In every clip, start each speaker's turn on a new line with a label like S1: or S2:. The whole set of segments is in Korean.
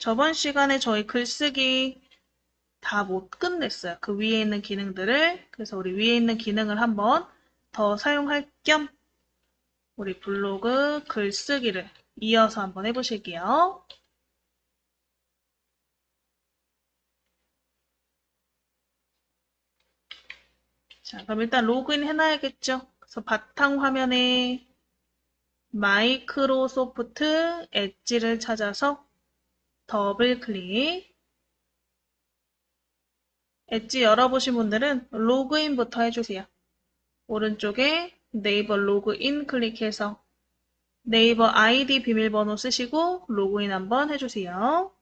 S1: 저번 시간에 저희 글쓰기 다 못 끝냈어요. 그 위에 있는 기능들을. 그래서 우리 위에 있는 기능을 한번 더 사용할 겸 우리 블로그 글쓰기를 이어서 한번 해보실게요. 자, 그럼 일단 로그인 해놔야겠죠? 그래서 바탕화면에 마이크로소프트 엣지를 찾아서 더블 클릭. 엣지 열어보신 분들은 로그인부터 해주세요. 오른쪽에 네이버 로그인 클릭해서 네이버 아이디 비밀번호 쓰시고 로그인 한번 해주세요.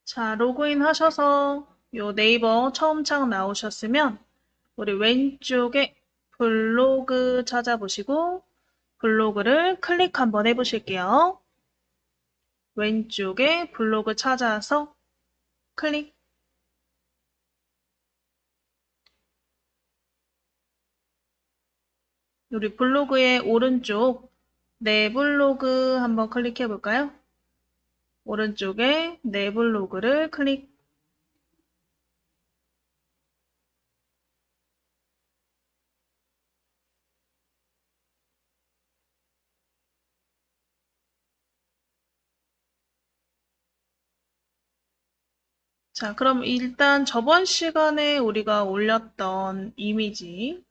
S1: 자, 로그인 하셔서 요 네이버 처음 창 나오셨으면 우리 왼쪽에 블로그 찾아보시고 블로그를 클릭 한번 해보실게요. 왼쪽에 블로그 찾아서 클릭. 우리 블로그의 오른쪽 내 블로그 한번 클릭해 볼까요? 오른쪽에 내 블로그를 클릭. 자, 그럼 일단 저번 시간에 우리가 올렸던 이미지,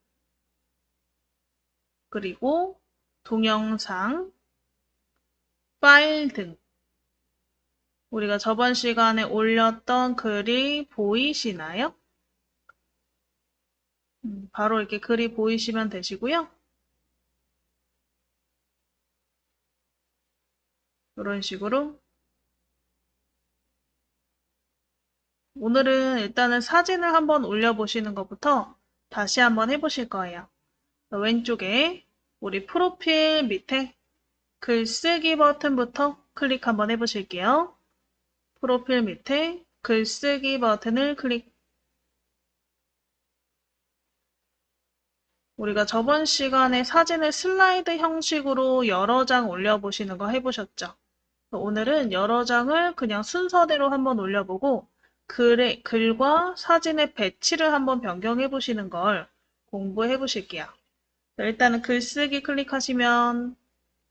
S1: 그리고 동영상, 파일 등 우리가 저번 시간에 올렸던 글이 보이시나요? 바로 이렇게 글이 보이시면 되시고요. 이런 식으로 오늘은 일단은 사진을 한번 올려보시는 것부터 다시 한번 해보실 거예요. 왼쪽에 우리 프로필 밑에 글쓰기 버튼부터 클릭 한번 해보실게요. 프로필 밑에 글쓰기 버튼을 클릭. 우리가 저번 시간에 사진을 슬라이드 형식으로 여러 장 올려보시는 거 해보셨죠? 오늘은 여러 장을 그냥 순서대로 한번 올려보고 글과 사진의 배치를 한번 변경해 보시는 걸 공부해 보실게요. 일단은 글쓰기 클릭하시면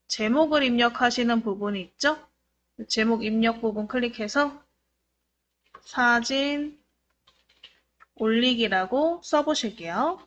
S1: 제목을 입력하시는 부분이 있죠? 제목 입력 부분 클릭해서 사진 올리기라고 써보실게요.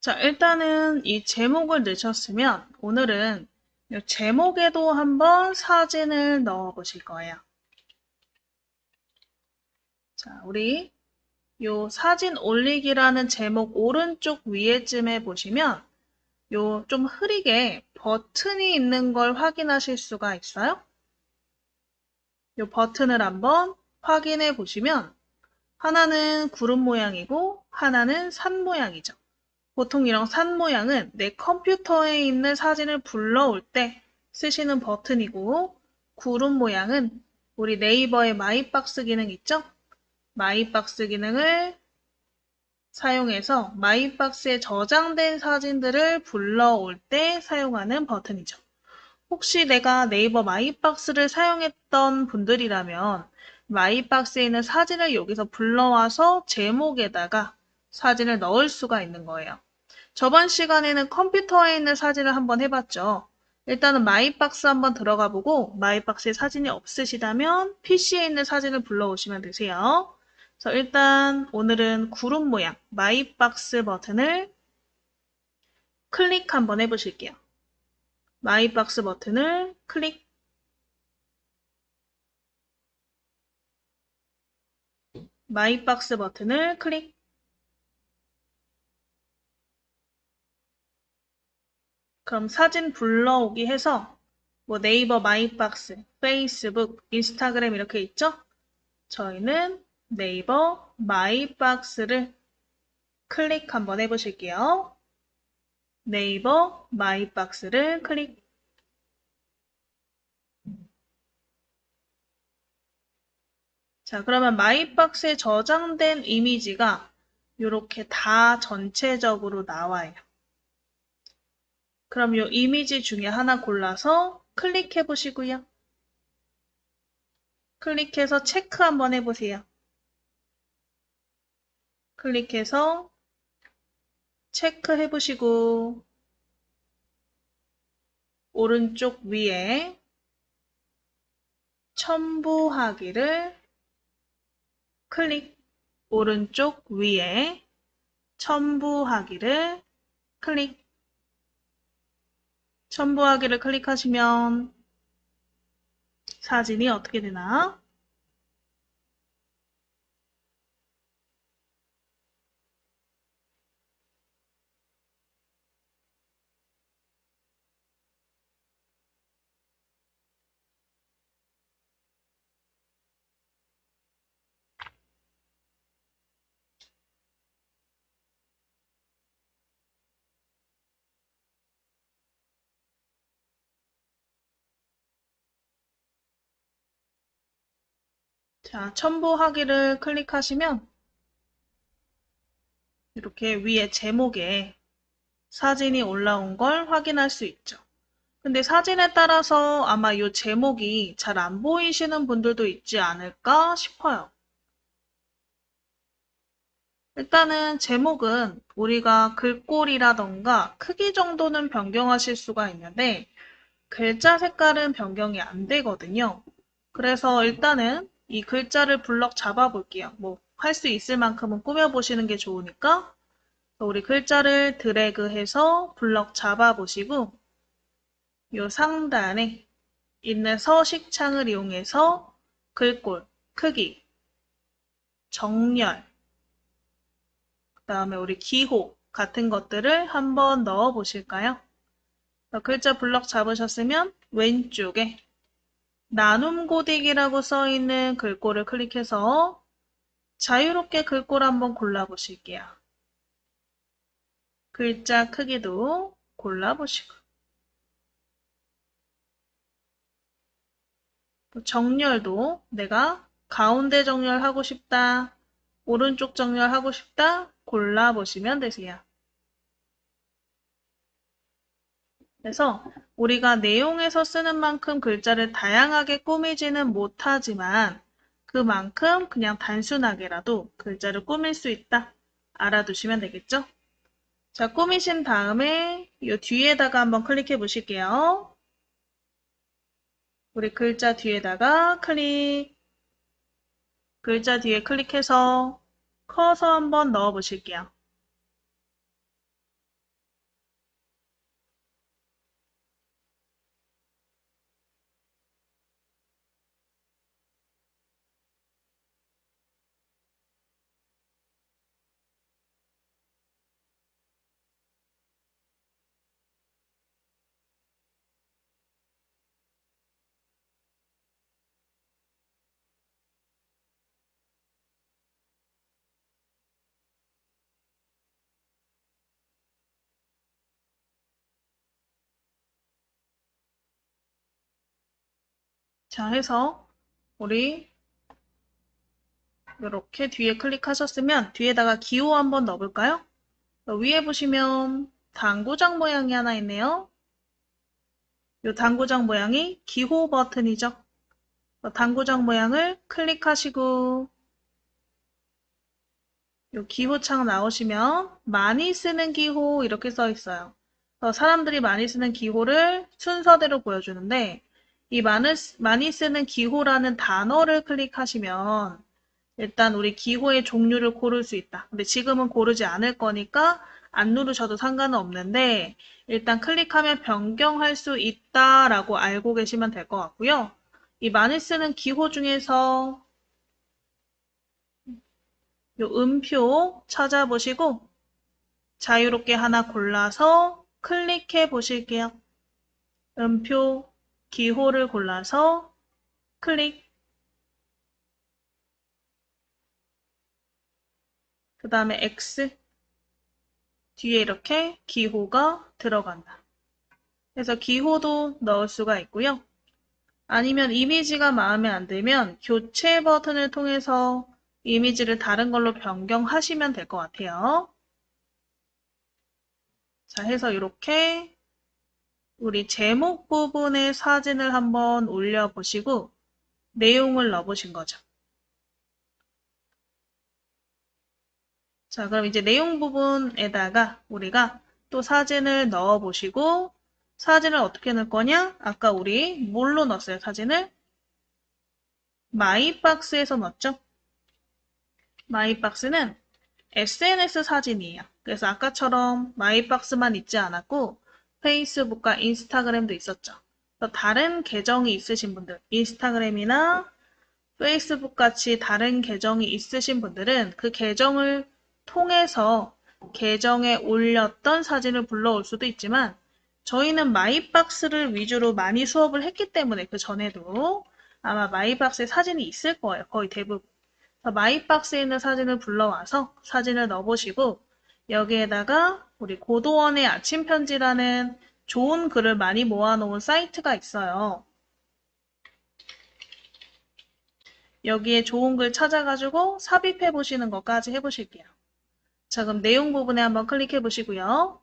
S1: 자, 일단은 이 제목을 넣으셨으면 오늘은 이 제목에도 한번 사진을 넣어 보실 거예요. 자, 우리 요 사진 올리기라는 제목 오른쪽 위에쯤에 보시면 요 좀 흐리게 버튼이 있는 걸 확인하실 수가 있어요. 요 버튼을 한번 확인해 보시면 하나는 구름 모양이고 하나는 산 모양이죠. 보통 이런 산 모양은 내 컴퓨터에 있는 사진을 불러올 때 쓰시는 버튼이고 구름 모양은 우리 네이버의 마이박스 기능 있죠? 마이박스 기능을 사용해서 마이박스에 저장된 사진들을 불러올 때 사용하는 버튼이죠. 혹시 내가 네이버 마이박스를 사용했던 분들이라면 마이박스에 있는 사진을 여기서 불러와서 제목에다가 사진을 넣을 수가 있는 거예요. 저번 시간에는 컴퓨터에 있는 사진을 한번 해봤죠. 일단은 마이박스 한번 들어가 보고 마이박스에 사진이 없으시다면 PC에 있는 사진을 불러오시면 되세요. 그래서 일단 오늘은 구름 모양 마이박스 버튼을 클릭 한번 해보실게요. 마이박스 버튼을 클릭. 마이박스 버튼을 클릭. 그럼 사진 불러오기 해서 뭐 네이버 마이박스, 페이스북, 인스타그램 이렇게 있죠? 저희는 네이버 마이박스를 클릭 한번 해보실게요. 네이버 마이박스를 클릭. 자, 그러면 마이박스에 저장된 이미지가 이렇게 다 전체적으로 나와요. 그럼 이 이미지 중에 하나 골라서 클릭해 보시고요. 클릭해서 체크 한번 해보세요. 클릭해서 체크해 보시고 오른쪽 위에 첨부하기를 클릭. 오른쪽 위에 첨부하기를 클릭. 첨부하기를 클릭하시면 사진이 어떻게 되나? 자, 첨부하기를 클릭하시면 이렇게 위에 제목에 사진이 올라온 걸 확인할 수 있죠. 근데 사진에 따라서 아마 이 제목이 잘 안 보이시는 분들도 있지 않을까 싶어요. 일단은 제목은 우리가 글꼴이라던가 크기 정도는 변경하실 수가 있는데 글자 색깔은 변경이 안 되거든요. 그래서 일단은 이 글자를 블럭 잡아 볼게요. 뭐 할 수 있을 만큼은 꾸며보시는 게 좋으니까 우리 글자를 드래그해서 블럭 잡아 보시고 이 상단에 있는 서식창을 이용해서 글꼴, 크기, 정렬, 그 다음에 우리 기호 같은 것들을 한번 넣어 보실까요? 글자 블럭 잡으셨으면 왼쪽에 나눔 고딕이라고 써있는 글꼴을 클릭해서 자유롭게 글꼴 한번 골라보실게요. 글자 크기도 골라보시고 정렬도 내가 가운데 정렬하고 싶다, 오른쪽 정렬하고 싶다 골라보시면 되세요. 그래서 우리가 내용에서 쓰는 만큼 글자를 다양하게 꾸미지는 못하지만 그만큼 그냥 단순하게라도 글자를 꾸밀 수 있다. 알아두시면 되겠죠? 자, 꾸미신 다음에 이 뒤에다가 한번 클릭해 보실게요. 우리 글자 뒤에다가 클릭. 글자 뒤에 클릭해서 커서 한번 넣어 보실게요. 자, 해서 우리 이렇게 뒤에 클릭하셨으면 뒤에다가 기호 한번 넣어볼까요? 위에 보시면 당구장 모양이 하나 있네요. 이 당구장 모양이 기호 버튼이죠. 당구장 모양을 클릭하시고 이 기호창 나오시면 많이 쓰는 기호 이렇게 써 있어요. 사람들이 많이 쓰는 기호를 순서대로 보여주는데 이 많이 쓰는 기호라는 단어를 클릭하시면 일단 우리 기호의 종류를 고를 수 있다. 근데 지금은 고르지 않을 거니까 안 누르셔도 상관은 없는데 일단 클릭하면 변경할 수 있다라고 알고 계시면 될 것 같고요. 이 많이 쓰는 기호 중에서 이 음표 찾아보시고 자유롭게 하나 골라서 클릭해 보실게요. 음표 기호를 골라서 클릭. 그 다음에 X 뒤에 이렇게 기호가 들어간다. 그래서 기호도 넣을 수가 있고요. 아니면 이미지가 마음에 안 들면 교체 버튼을 통해서 이미지를 다른 걸로 변경하시면 될 것 같아요. 자, 해서 이렇게 우리 제목 부분의 사진을 한번 올려보시고 내용을 넣어보신 거죠. 자, 그럼 이제 내용 부분에다가 우리가 또 사진을 넣어보시고 사진을 어떻게 넣을 거냐? 아까 우리 뭘로 넣었어요, 사진을? 마이박스에서 넣었죠? 마이박스는 SNS 사진이에요. 그래서 아까처럼 마이박스만 있지 않았고 페이스북과 인스타그램도 있었죠. 다른 계정이 있으신 분들, 인스타그램이나 페이스북 같이 다른 계정이 있으신 분들은 그 계정을 통해서 계정에 올렸던 사진을 불러올 수도 있지만 저희는 마이박스를 위주로 많이 수업을 했기 때문에 그 전에도 아마 마이박스에 사진이 있을 거예요. 거의 대부분. 마이박스에 있는 사진을 불러와서 사진을 넣어보시고 여기에다가 우리 고도원의 아침 편지라는 좋은 글을 많이 모아놓은 사이트가 있어요. 여기에 좋은 글 찾아가지고 삽입해 보시는 것까지 해보실게요. 자, 그럼 내용 부분에 한번 클릭해 보시고요.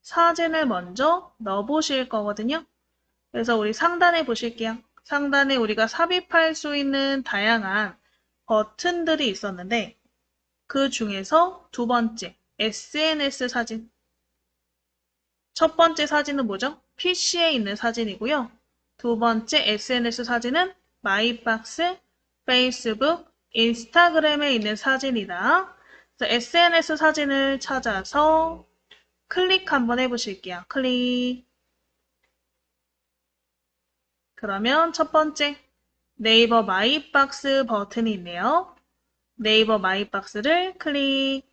S1: 사진을 먼저 넣어보실 거거든요. 그래서 우리 상단에 보실게요. 상단에 우리가 삽입할 수 있는 다양한 버튼들이 있었는데 그 중에서 두 번째, SNS 사진. 첫 번째 사진은 뭐죠? PC에 있는 사진이고요. 두 번째 SNS 사진은 마이박스, 페이스북, 인스타그램에 있는 사진이다. 그래서 SNS 사진을 찾아서 클릭 한번 해보실게요. 클릭. 그러면 첫 번째 네이버 마이박스 버튼이 있네요. 네이버 마이박스를 클릭.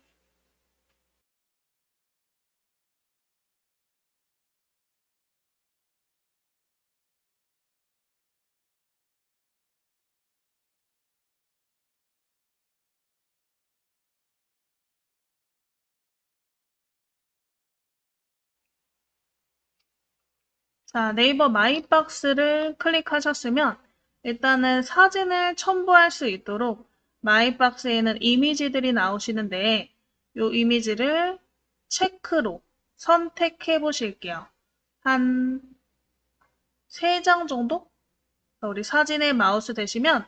S1: 자, 네이버 마이박스를 클릭하셨으면 일단은 사진을 첨부할 수 있도록 마이박스에는 이미지들이 나오시는데 이 이미지를 체크로 선택해 보실게요. 한 3장 정도? 우리 사진에 마우스 대시면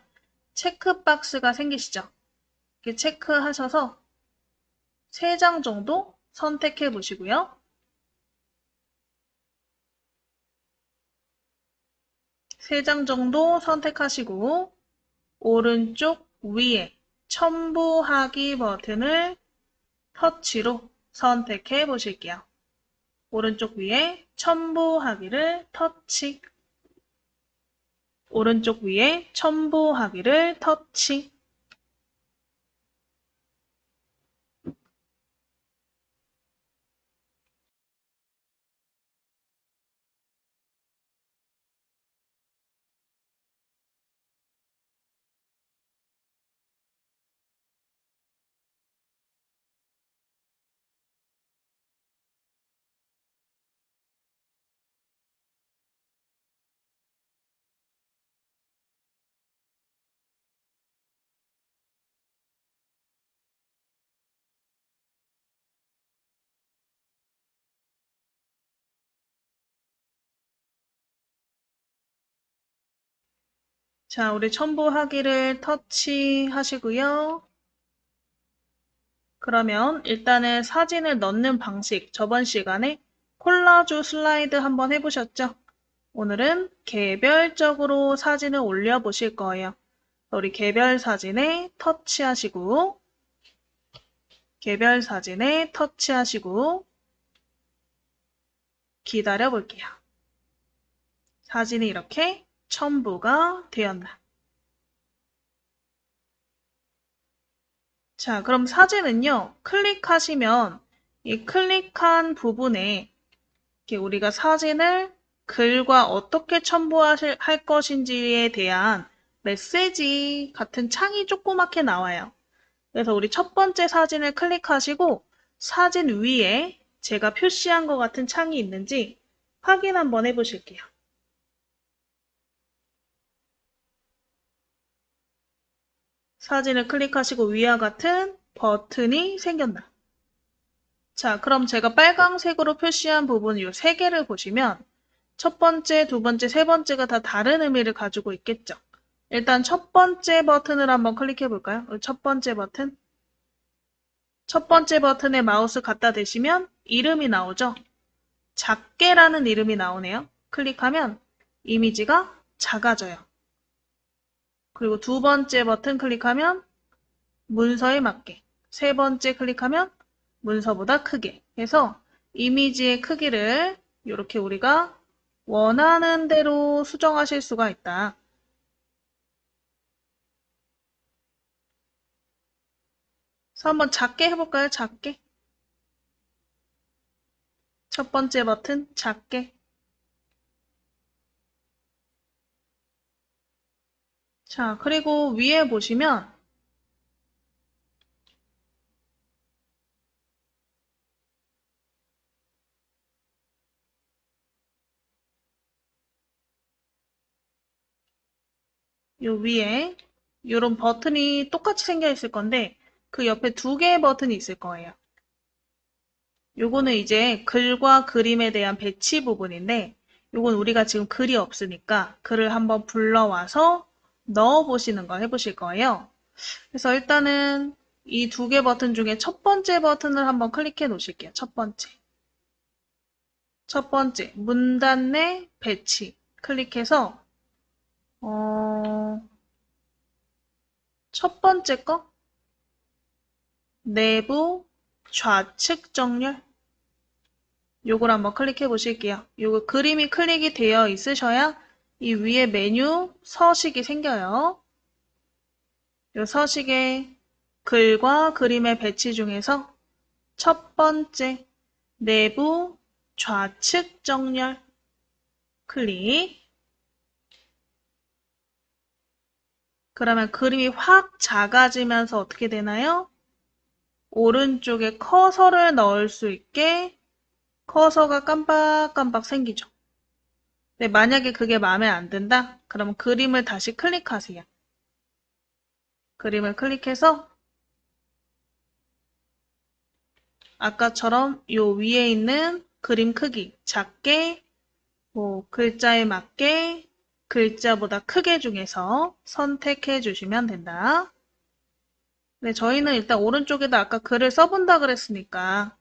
S1: 체크박스가 생기시죠? 이렇게 체크하셔서 3장 정도 선택해 보시고요. 3장 정도 선택하시고 오른쪽 위에 첨부하기 버튼을 터치로 선택해 보실게요. 오른쪽 위에 첨부하기를 터치. 오른쪽 위에 첨부하기를 터치. 자, 우리 첨부하기를 터치하시고요. 그러면 일단은 사진을 넣는 방식, 저번 시간에 콜라주 슬라이드 한번 해보셨죠? 오늘은 개별적으로 사진을 올려보실 거예요. 우리 개별 사진에 터치하시고, 개별 사진에 터치하시고, 기다려 볼게요. 사진이 이렇게 첨부가 되었나. 자, 그럼 사진은요, 클릭하시면 이 클릭한 부분에 이렇게 우리가 사진을 글과 어떻게 첨부할 것인지에 대한 메시지 같은 창이 조그맣게 나와요. 그래서 우리 첫 번째 사진을 클릭하시고 사진 위에 제가 표시한 것 같은 창이 있는지 확인 한번 해보실게요. 사진을 클릭하시고 위와 같은 버튼이 생겼나. 자, 그럼 제가 빨강색으로 표시한 부분 이 세 개를 보시면 첫 번째, 두 번째, 세 번째가 다 다른 의미를 가지고 있겠죠. 일단 첫 번째 버튼을 한번 클릭해 볼까요? 첫 번째 버튼. 첫 번째 버튼에 마우스 갖다 대시면 이름이 나오죠. 작게라는 이름이 나오네요. 클릭하면 이미지가 작아져요. 그리고 두 번째 버튼 클릭하면 문서에 맞게. 세 번째 클릭하면 문서보다 크게 해서 이미지의 크기를 이렇게 우리가 원하는 대로 수정하실 수가 있다. 그래서 한번 작게 해볼까요? 작게. 첫 번째 버튼 작게. 자, 그리고 위에 보시면 요 위에 이런 버튼이 똑같이 생겨 있을 건데 그 옆에 두 개의 버튼이 있을 거예요. 요거는 이제 글과 그림에 대한 배치 부분인데 요건 우리가 지금 글이 없으니까 글을 한번 불러와서 넣어 보시는 거 해보실 거예요. 그래서 일단은 이 두 개 버튼 중에 첫 번째 버튼을 한번 클릭해 놓으실게요. 첫 번째. 첫 번째, 문단 내 배치. 클릭해서, 첫 번째 거, 내부 좌측 정렬. 요걸 한번 클릭해 보실게요. 요거 그림이 클릭이 되어 있으셔야 이 위에 메뉴 서식이 생겨요. 요 서식의 글과 그림의 배치 중에서 첫 번째, 내부 좌측 정렬 클릭. 그러면 그림이 확 작아지면서 어떻게 되나요? 오른쪽에 커서를 넣을 수 있게 커서가 깜빡깜빡 생기죠. 근데 만약에 그게 마음에 안 든다? 그러면 그림을 다시 클릭하세요. 그림을 클릭해서 아까처럼 요 위에 있는 그림 크기 작게, 글자에 맞게 글자보다 크게 중에서 선택해 주시면 된다. 네, 저희는 일단 오른쪽에다 아까 글을 써본다 그랬으니까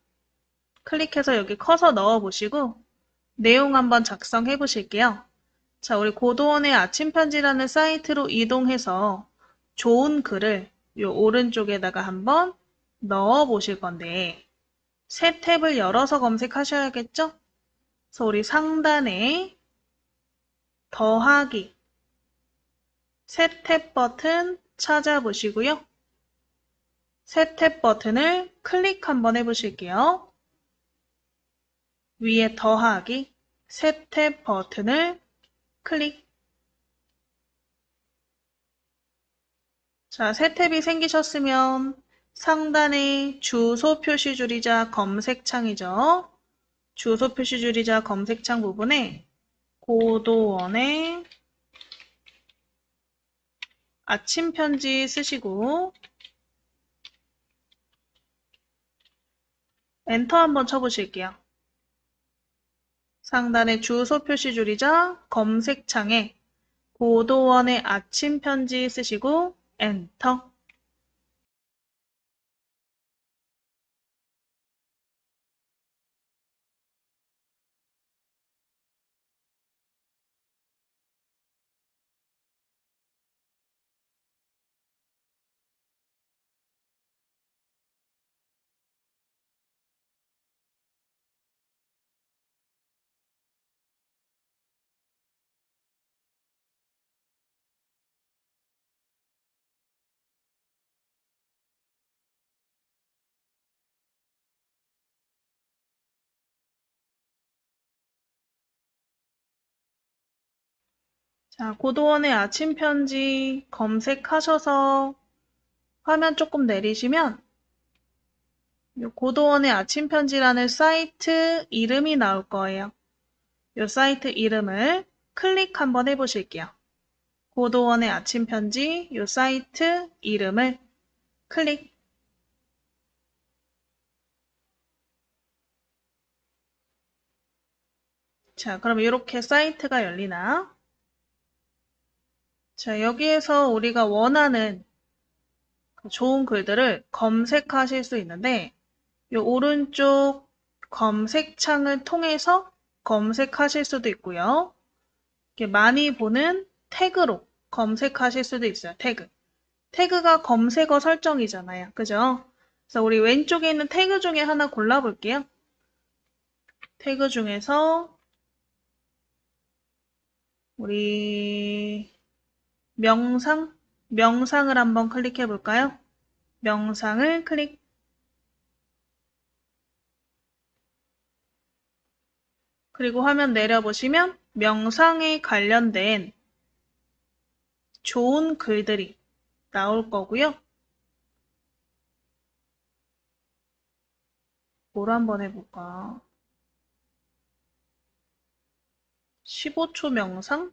S1: 클릭해서 여기 커서 넣어 보시고 내용 한번 작성해 보실게요. 자, 우리 고도원의 아침 편지라는 사이트로 이동해서 좋은 글을 요 오른쪽에다가 한번 넣어 보실 건데 새 탭을 열어서 검색하셔야겠죠? 그래서 우리 상단에 더하기 새 탭 버튼 찾아보시고요. 새 탭 버튼을 클릭 한번 해보실게요. 위에 더하기 새 탭 버튼을 클릭. 자, 새 탭이 생기셨으면 상단에 주소 표시 줄이자 검색창이죠. 주소 표시 줄이자 검색창 부분에 고도원의 아침 편지 쓰시고 엔터 한번 쳐보실게요. 상단에 주소 표시 줄이자 검색창에 고도원의 아침 편지 쓰시고 엔터. 자, 고도원의 아침 편지 검색하셔서 화면 조금 내리시면 요 고도원의 아침 편지라는 사이트 이름이 나올 거예요. 요 사이트 이름을 클릭 한번 해보실게요. 고도원의 아침 편지 요 사이트 이름을 클릭. 자, 그럼 이렇게 사이트가 열리나? 자, 여기에서 우리가 원하는 좋은 글들을 검색하실 수 있는데 이 오른쪽 검색창을 통해서 검색하실 수도 있고요. 이렇게 많이 보는 태그로 검색하실 수도 있어요. 태그. 태그가 검색어 설정이잖아요. 그죠? 그래서 우리 왼쪽에 있는 태그 중에 하나 골라볼게요. 태그 중에서 우리 명상을 한번 클릭해 볼까요? 명상을 클릭. 그리고 화면 내려보시면 명상에 관련된 좋은 글들이 나올 거고요. 뭘 한번 해볼까? 15초 명상?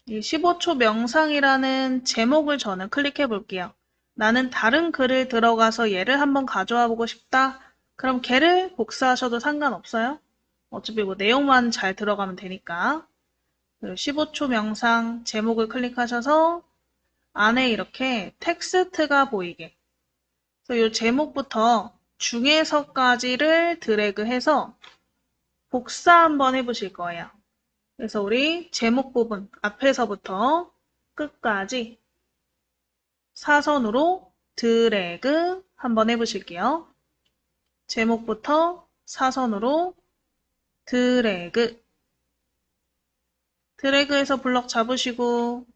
S1: 이 15초 명상이라는 제목을 저는 클릭해 볼게요. 나는 다른 글을 들어가서 얘를 한번 가져와 보고 싶다. 그럼 걔를 복사하셔도 상관없어요. 어차피 뭐 내용만 잘 들어가면 되니까. 15초 명상 제목을 클릭하셔서 안에 이렇게 텍스트가 보이게. 그래서 이 제목부터 중에서까지를 드래그해서 복사 한번 해보실 거예요. 그래서 우리 제목 부분 앞에서부터 끝까지 사선으로 드래그 한번 해보실게요. 제목부터 사선으로 드래그. 드래그해서 블럭 잡으시고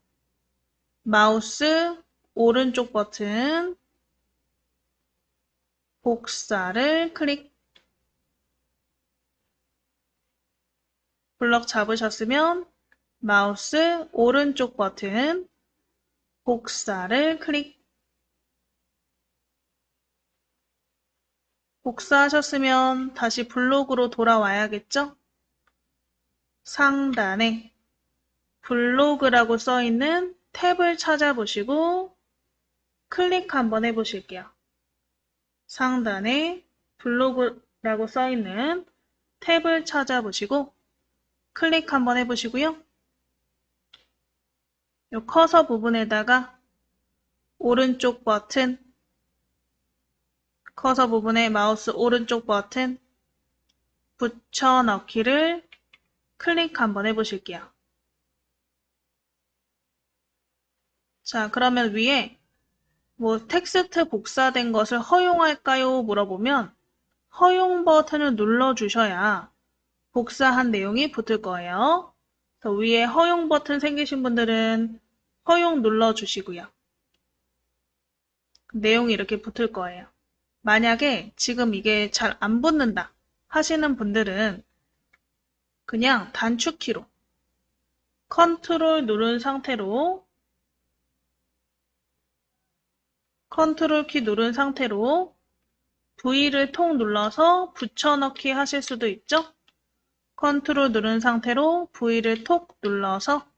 S1: 마우스 오른쪽 버튼 복사를 클릭. 블럭 잡으셨으면 마우스 오른쪽 버튼 복사를 클릭. 복사하셨으면 다시 블록으로 돌아와야겠죠? 상단에 블로그라고 써있는 탭을 찾아보시고 클릭 한번 해보실게요. 상단에 블로그라고 써있는 탭을 찾아보시고 클릭 한번 해보시고요. 이 커서 부분에다가 오른쪽 버튼, 커서 부분에 마우스 오른쪽 버튼 붙여넣기를 클릭 한번 해보실게요. 자, 그러면 위에 뭐 텍스트 복사된 것을 허용할까요? 물어보면 허용 버튼을 눌러주셔야 복사한 내용이 붙을 거예요. 그래서 위에 허용 버튼 생기신 분들은 허용 눌러주시고요. 내용이 이렇게 붙을 거예요. 만약에 지금 이게 잘 안 붙는다 하시는 분들은 그냥 단축키로 컨트롤 누른 상태로 컨트롤 키 누른 상태로 V를 통 눌러서 붙여넣기 하실 수도 있죠? 컨트롤 누른 상태로 V를 톡 눌러서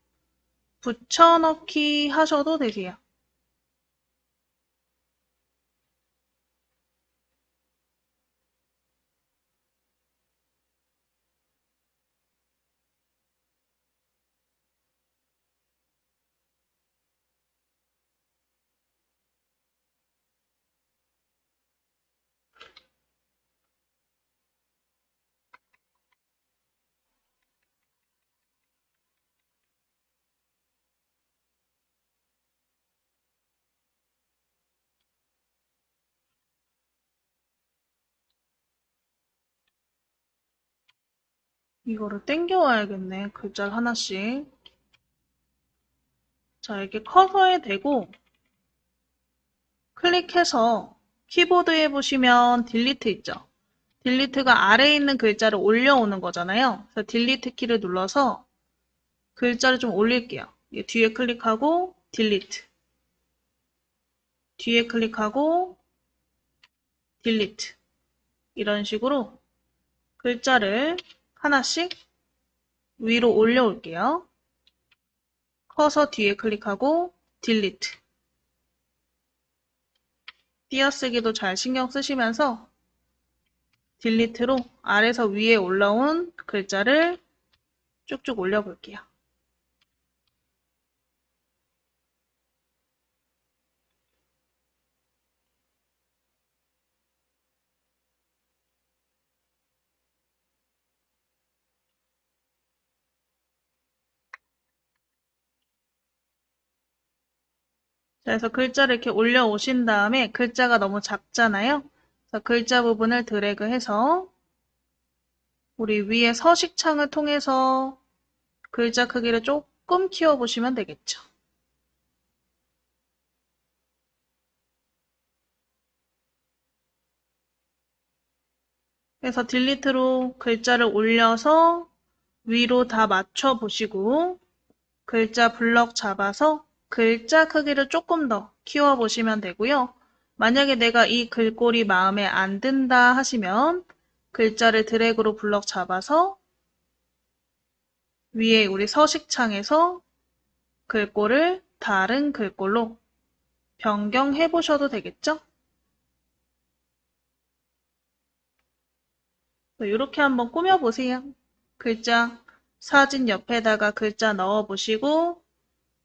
S1: 붙여넣기 하셔도 되세요. 이거를 당겨와야겠네. 글자를 하나씩. 자, 이렇게 커서에 대고 클릭해서 키보드에 보시면 딜리트 있죠? 딜리트가 아래에 있는 글자를 올려오는 거잖아요. 그래서 딜리트 키를 눌러서 글자를 좀 올릴게요. 뒤에 클릭하고 딜리트. 뒤에 클릭하고 딜리트. 이런 식으로 글자를 하나씩 위로 올려올게요. 커서 뒤에 클릭하고 딜리트. 띄어쓰기도 잘 신경 쓰시면서 딜리트로 아래서 위에 올라온 글자를 쭉쭉 올려볼게요. 자, 그래서 글자를 이렇게 올려오신 다음에 글자가 너무 작잖아요. 그래서 글자 부분을 드래그해서 우리 위에 서식창을 통해서 글자 크기를 조금 키워보시면 되겠죠. 그래서 딜리트로 글자를 올려서 위로 다 맞춰보시고 글자 블럭 잡아서 글자 크기를 조금 더 키워보시면 되고요. 만약에 내가 이 글꼴이 마음에 안 든다 하시면 글자를 드래그로 블럭 잡아서 위에 우리 서식창에서 글꼴을 다른 글꼴로 변경해 보셔도 되겠죠? 이렇게 한번 꾸며보세요. 글자 사진 옆에다가 글자 넣어보시고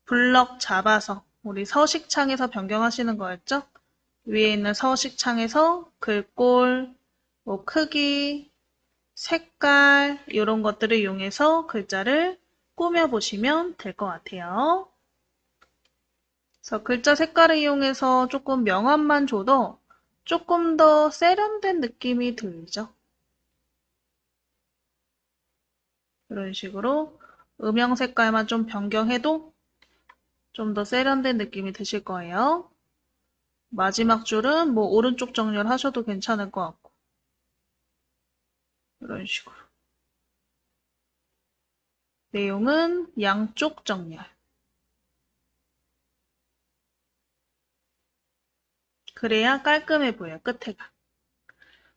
S1: 블럭 잡아서 우리 서식창에서 변경하시는 거였죠? 위에 있는 서식창에서 글꼴, 뭐 크기, 색깔 이런 것들을 이용해서 글자를 꾸며보시면 될 것 같아요. 그래서 글자 색깔을 이용해서 조금 명암만 줘도 조금 더 세련된 느낌이 들죠. 이런 식으로 음영 색깔만 좀 변경해도 좀 더 세련된 느낌이 드실 거예요. 마지막 줄은 뭐 오른쪽 정렬 하셔도 괜찮을 것 같고 이런 식으로 내용은 양쪽 정렬 그래야 깔끔해 보여요. 끝에가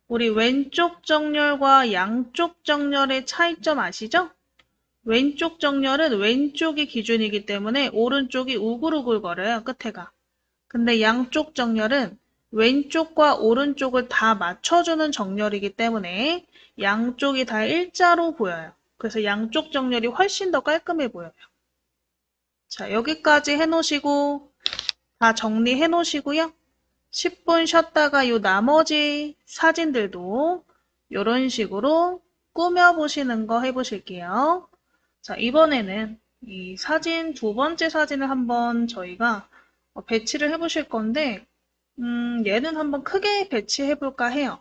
S1: 우리 왼쪽 정렬과 양쪽 정렬의 차이점 아시죠? 왼쪽 정렬은 왼쪽이 기준이기 때문에 오른쪽이 우글우글거려요. 끝에가 근데 양쪽 정렬은 왼쪽과 오른쪽을 다 맞춰주는 정렬이기 때문에 양쪽이 다 일자로 보여요. 그래서 양쪽 정렬이 훨씬 더 깔끔해 보여요. 자, 여기까지 해놓으시고 다 정리해 놓으시고요. 10분 쉬었다가 요 나머지 사진들도 이런 식으로 꾸며보시는 거 해보실게요. 자, 이번에는 이 사진 두 번째 사진을 한번 저희가 배치를 해보실 건데 얘는 한번 크게 배치해볼까 해요.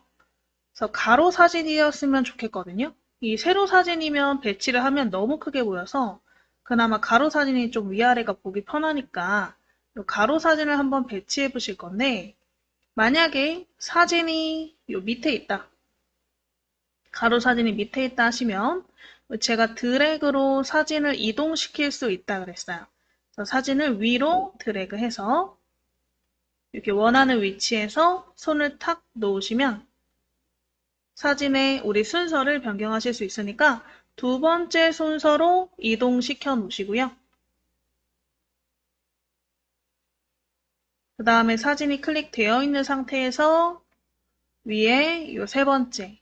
S1: 그래서 가로 사진이었으면 좋겠거든요. 이 세로 사진이면 배치를 하면 너무 크게 보여서 그나마 가로 사진이 좀 위아래가 보기 편하니까 이 가로 사진을 한번 배치해 보실 건데 만약에 사진이 요 밑에 있다. 가로 사진이 밑에 있다 하시면 제가 드래그로 사진을 이동시킬 수 있다 그랬어요. 그래서 사진을 위로 드래그해서 이렇게 원하는 위치에서 손을 탁 놓으시면 사진의 우리 순서를 변경하실 수 있으니까 두 번째 순서로 이동시켜 놓으시고요. 그 다음에 사진이 클릭되어 있는 상태에서 위에 이 세 번째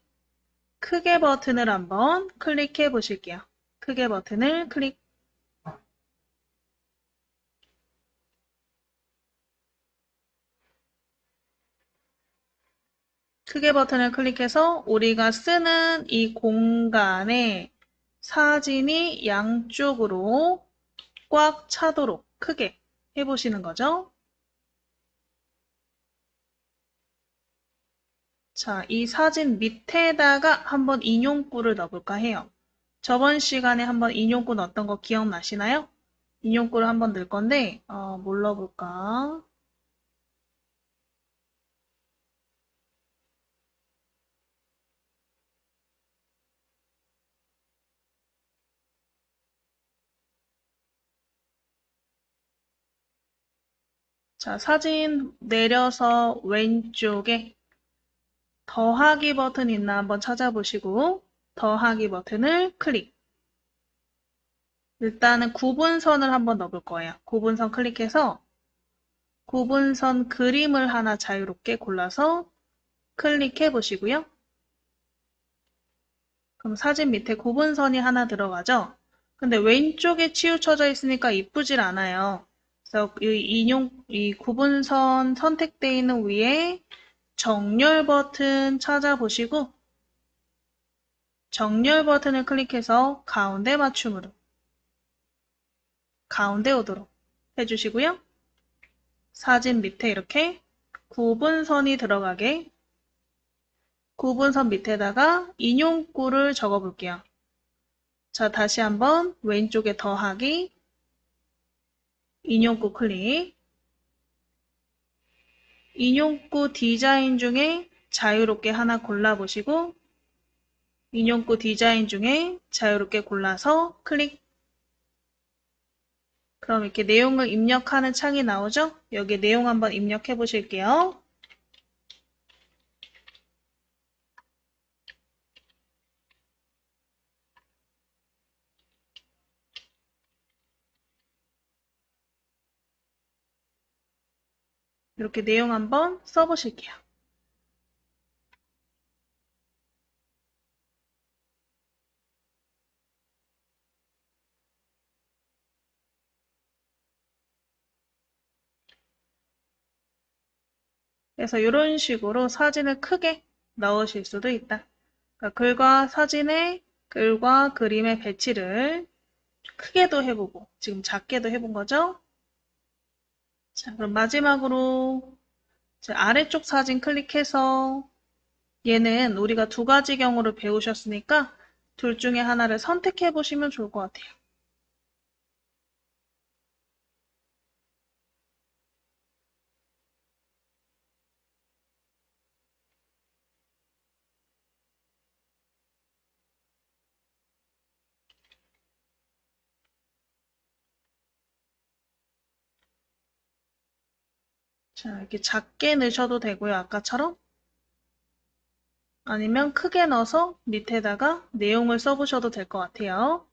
S1: 크게 버튼을 한번 클릭해 보실게요. 크게 버튼을 클릭. 크게 버튼을 클릭해서 우리가 쓰는 이 공간에 사진이 양쪽으로 꽉 차도록 크게 해보시는 거죠. 자, 이 사진 밑에다가 한번 인용구를 넣어볼까 해요. 저번 시간에 한번 인용구 넣었던 거 기억나시나요? 인용구를 한번 넣을 건데, 뭘 넣어볼까? 자, 사진 내려서 왼쪽에 더하기 버튼 있나 한번 찾아보시고, 더하기 버튼을 클릭. 일단은 구분선을 한번 넣어볼 거예요. 구분선 클릭해서 구분선 그림을 하나 자유롭게 골라서 클릭해 보시고요. 그럼 사진 밑에 구분선이 하나 들어가죠? 근데 왼쪽에 치우쳐져 있으니까 이쁘질 않아요. 그래서 이 구분선 선택되어 있는 위에 정렬 버튼 찾아보시고 정렬 버튼을 클릭해서 가운데 맞춤으로 가운데 오도록 해주시고요. 사진 밑에 이렇게 구분선이 들어가게 구분선 밑에다가 인용구를 적어 볼게요. 자, 다시 한번 왼쪽에 더하기 인용구 클릭. 인용구 디자인 중에 자유롭게 하나 골라보시고 인용구 디자인 중에 자유롭게 골라서 클릭. 그럼 이렇게 내용을 입력하는 창이 나오죠? 여기 내용 한번 입력해 보실게요. 이렇게 내용 한번 써보실게요. 그래서 이런 식으로 사진을 크게 넣으실 수도 있다. 그러니까 글과 그림의 배치를 크게도 해보고 지금 작게도 해본 거죠. 자, 그럼 마지막으로 아래쪽 사진 클릭해서 얘는 우리가 두 가지 경우를 배우셨으니까 둘 중에 하나를 선택해 보시면 좋을 것 같아요. 자, 이렇게 작게 넣으셔도 되고요. 아까처럼. 아니면 크게 넣어서 밑에다가 내용을 써보셔도 될 것 같아요.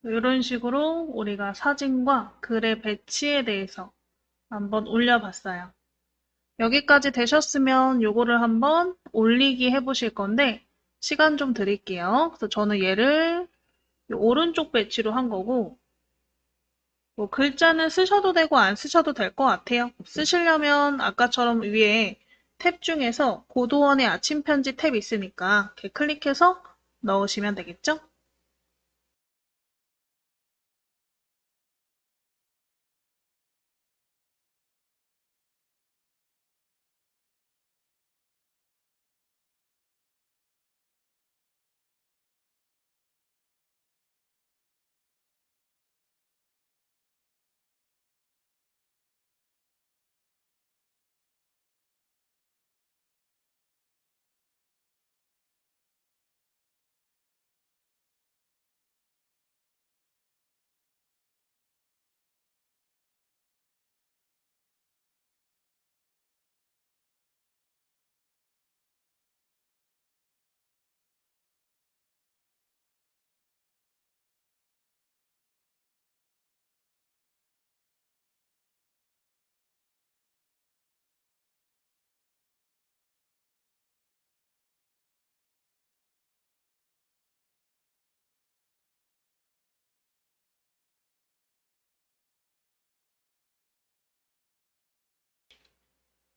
S1: 이런 식으로 우리가 사진과 글의 배치에 대해서 한번 올려봤어요. 여기까지 되셨으면 요거를 한번 올리기 해보실 건데 시간 좀 드릴게요. 그래서 저는 얘를 오른쪽 배치로 한 거고 뭐 글자는 쓰셔도 되고 안 쓰셔도 될 것 같아요. 쓰시려면 아까처럼 위에 탭 중에서 고도원의 아침 편지 탭 있으니까 이렇게 클릭해서 넣으시면 되겠죠?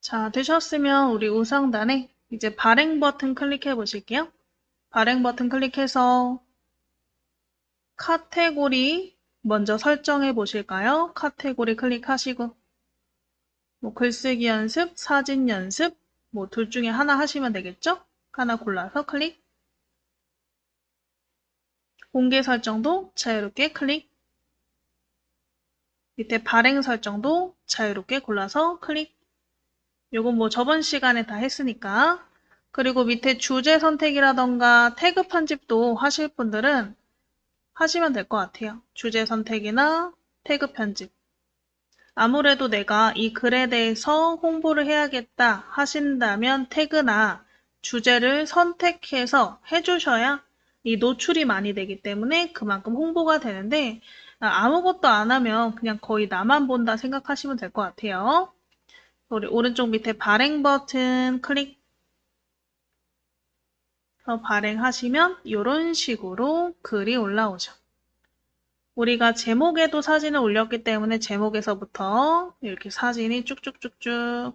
S1: 자, 되셨으면 우리 우상단에 이제 발행 버튼 클릭해 보실게요. 발행 버튼 클릭해서 카테고리 먼저 설정해 보실까요? 카테고리 클릭하시고 뭐 글쓰기 연습, 사진 연습 뭐 둘 중에 하나 하시면 되겠죠? 하나 골라서 클릭. 공개 설정도 자유롭게 클릭. 밑에 발행 설정도 자유롭게 골라서 클릭. 요건 뭐 저번 시간에 다 했으니까. 그리고 밑에 주제 선택이라던가 태그 편집도 하실 분들은 하시면 될 것 같아요. 주제 선택이나 태그 편집. 아무래도 내가 이 글에 대해서 홍보를 해야겠다 하신다면 태그나 주제를 선택해서 해주셔야 이 노출이 많이 되기 때문에 그만큼 홍보가 되는데 아무것도 안 하면 그냥 거의 나만 본다 생각하시면 될 것 같아요. 우리 오른쪽 밑에 발행 버튼 클릭 발행하시면 이런 식으로 글이 올라오죠. 우리가 제목에도 사진을 올렸기 때문에 제목에서부터 이렇게 사진이 쭉쭉쭉쭉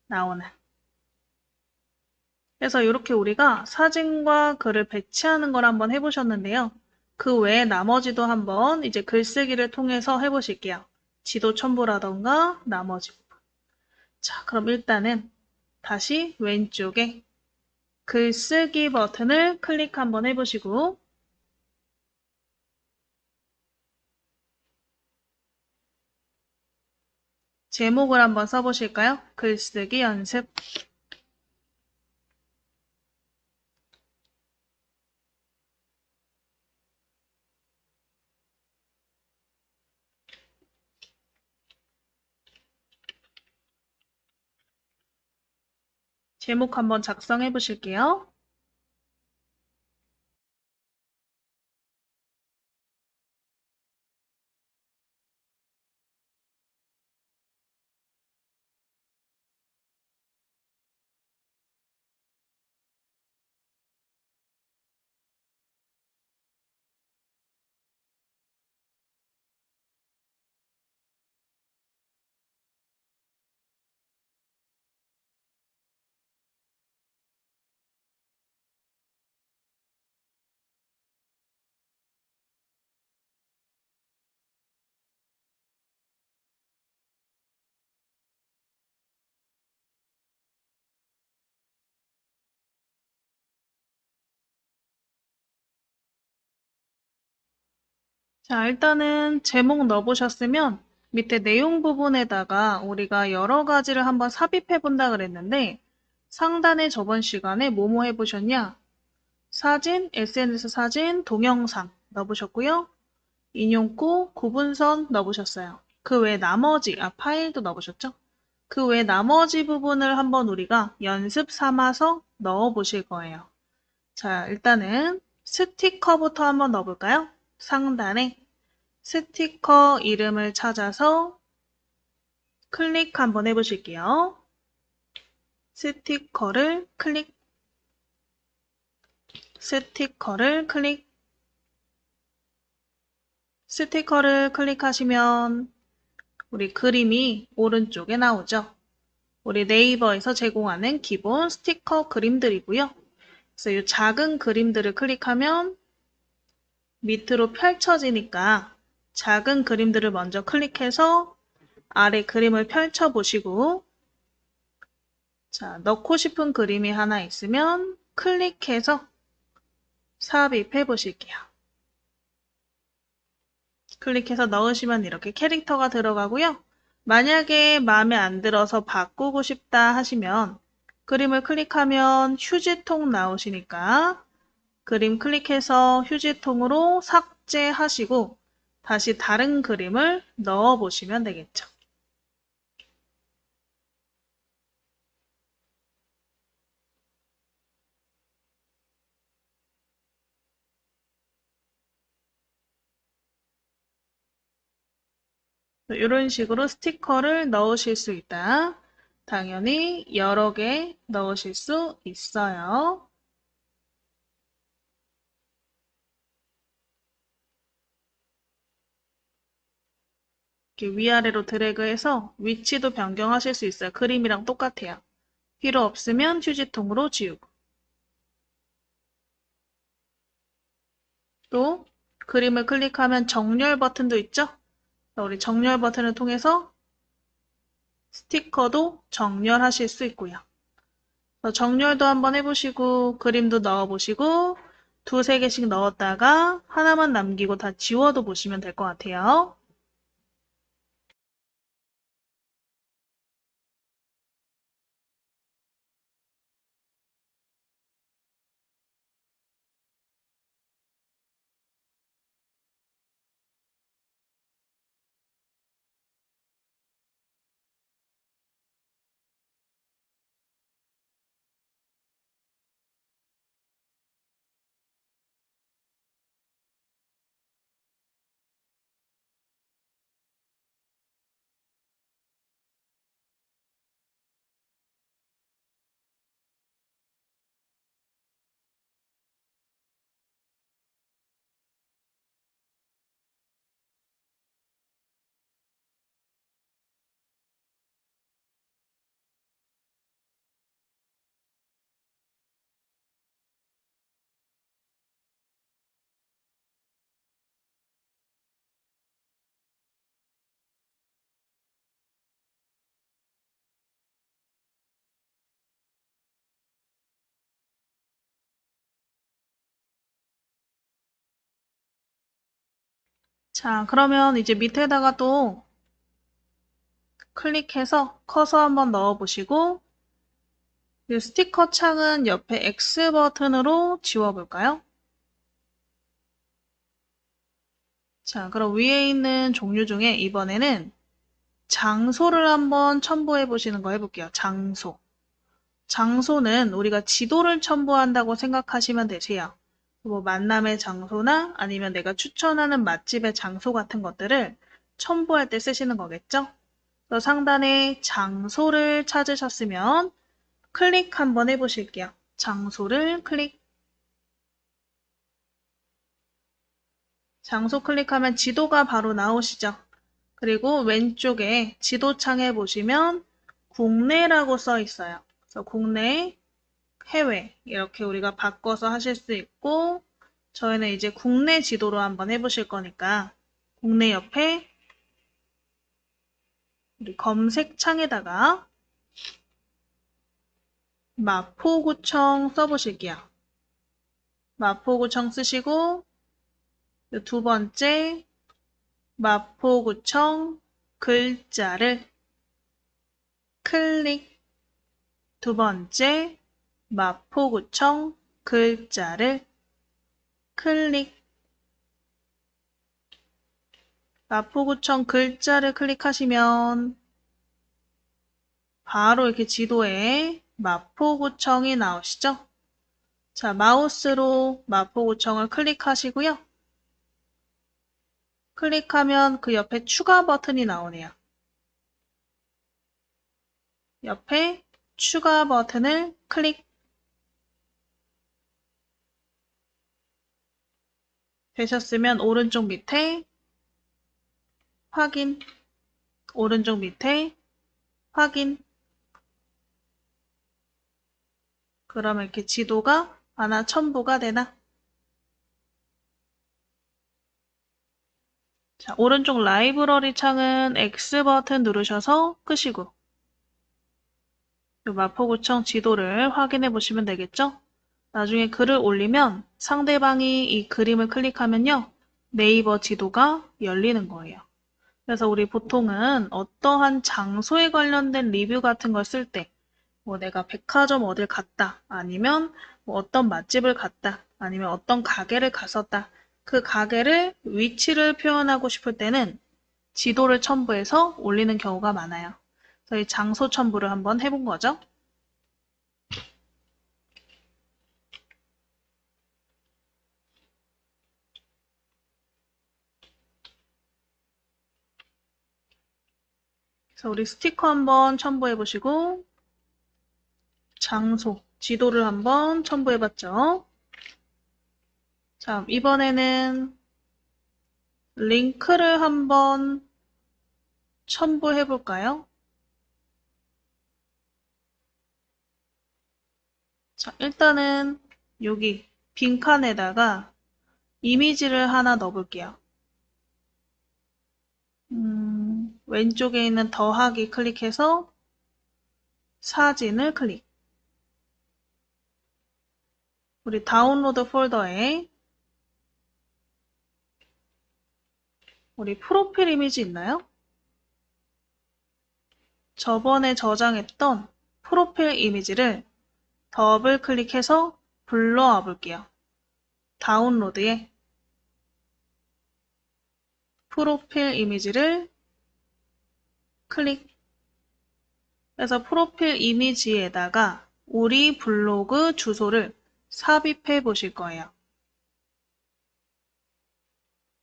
S1: 나오는. 그래서 이렇게 우리가 사진과 글을 배치하는 걸 한번 해보셨는데요. 그 외에 나머지도 한번 이제 글쓰기를 통해서 해보실게요. 지도 첨부라던가 나머지 부분. 자, 그럼 일단은 다시 왼쪽에 글쓰기 버튼을 클릭 한번 해보시고 제목을 한번 써보실까요? 글쓰기 연습. 제목 한번 작성해 보실게요. 자, 일단은 제목 넣어보셨으면 밑에 내용 부분에다가 우리가 여러 가지를 한번 삽입해 본다 그랬는데 상단에 저번 시간에 뭐뭐 해보셨냐? 사진, SNS 사진, 동영상 넣어보셨고요. 인용구, 구분선 넣어보셨어요. 그 외 나머지, 파일도 넣어보셨죠? 그 외 나머지 부분을 한번 우리가 연습 삼아서 넣어보실 거예요. 자, 일단은 스티커부터 한번 넣어볼까요? 상단에 스티커 이름을 찾아서 클릭 한번 해보실게요. 스티커를 클릭, 스티커를 클릭, 스티커를 클릭하시면 우리 그림이 오른쪽에 나오죠. 우리 네이버에서 제공하는 기본 스티커 그림들이고요. 그래서 이 작은 그림들을 클릭하면 밑으로 펼쳐지니까 작은 그림들을 먼저 클릭해서 아래 그림을 펼쳐 보시고, 자, 넣고 싶은 그림이 하나 있으면 클릭해서 삽입해 보실게요. 클릭해서 넣으시면 이렇게 캐릭터가 들어가고요. 만약에 마음에 안 들어서 바꾸고 싶다 하시면 그림을 클릭하면 휴지통 나오시니까 그림 클릭해서 휴지통으로 삭제하시고 다시 다른 그림을 넣어 보시면 되겠죠. 이런 식으로 스티커를 넣으실 수 있다. 당연히 여러 개 넣으실 수 있어요. 이렇게 위아래로 드래그해서 위치도 변경하실 수 있어요. 그림이랑 똑같아요. 필요 없으면 휴지통으로 지우고. 또 그림을 클릭하면 정렬 버튼도 있죠? 우리 정렬 버튼을 통해서 스티커도 정렬하실 수 있고요. 정렬도 한번 해보시고 그림도 넣어보시고 두세 개씩 넣었다가 하나만 남기고 다 지워도 보시면 될 것 같아요. 자, 그러면 이제 밑에다가 또 클릭해서 커서 한번 넣어보시고 이 스티커 창은 옆에 X 버튼으로 지워볼까요? 자, 그럼 위에 있는 종류 중에 이번에는 장소를 한번 첨부해 보시는 거 해볼게요. 장소. 장소는 우리가 지도를 첨부한다고 생각하시면 되세요. 뭐 만남의 장소나 아니면 내가 추천하는 맛집의 장소 같은 것들을 첨부할 때 쓰시는 거겠죠? 그래서 상단에 장소를 찾으셨으면 클릭 한번 해보실게요. 장소를 클릭. 장소 클릭하면 지도가 바로 나오시죠? 그리고 왼쪽에 지도창에 보시면 국내라고 써 있어요. 그래서 국내, 해외 이렇게 우리가 바꿔서 하실 수 있고 저희는 이제 국내 지도로 한번 해보실 거니까 국내 옆에 우리 검색창에다가 마포구청 써보실게요. 마포구청 쓰시고 두 번째 마포구청 글자를 클릭. 두 번째 마포구청 글자를 클릭. 마포구청 글자를 클릭하시면 바로 이렇게 지도에 마포구청이 나오시죠? 자, 마우스로 마포구청을 클릭하시고요. 클릭하면 그 옆에 추가 버튼이 나오네요. 옆에 추가 버튼을 클릭. 되셨으면 오른쪽 밑에 확인. 오른쪽 밑에 확인. 그러면 이렇게 지도가 하나 첨부가 되나? 자, 오른쪽 라이브러리 창은 X 버튼 누르셔서 끄시고 이 마포구청 지도를 확인해 보시면 되겠죠? 나중에 글을 올리면 상대방이 이 그림을 클릭하면요. 네이버 지도가 열리는 거예요. 그래서 우리 보통은 어떠한 장소에 관련된 리뷰 같은 걸 쓸 때, 뭐 내가 백화점 어딜 갔다, 아니면 뭐 어떤 맛집을 갔다, 아니면 어떤 가게를 갔었다. 그 가게를 위치를 표현하고 싶을 때는 지도를 첨부해서 올리는 경우가 많아요. 그래서 이 장소 첨부를 한번 해본 거죠. 그래서 우리 스티커 한번 첨부해 보시고 장소, 지도를 한번 첨부해 봤죠. 자, 이번에는 링크를 한번 첨부해 볼까요? 자, 일단은 여기 빈칸에다가 이미지를 하나 넣어 볼게요. 왼쪽에 있는 더하기 클릭해서 사진을 클릭. 우리 다운로드 폴더에 우리 프로필 이미지 있나요? 저번에 저장했던 프로필 이미지를 더블 클릭해서 불러와 볼게요. 다운로드에 프로필 이미지를 클릭. 그래서 프로필 이미지에다가 우리 블로그 주소를 삽입해 보실 거예요.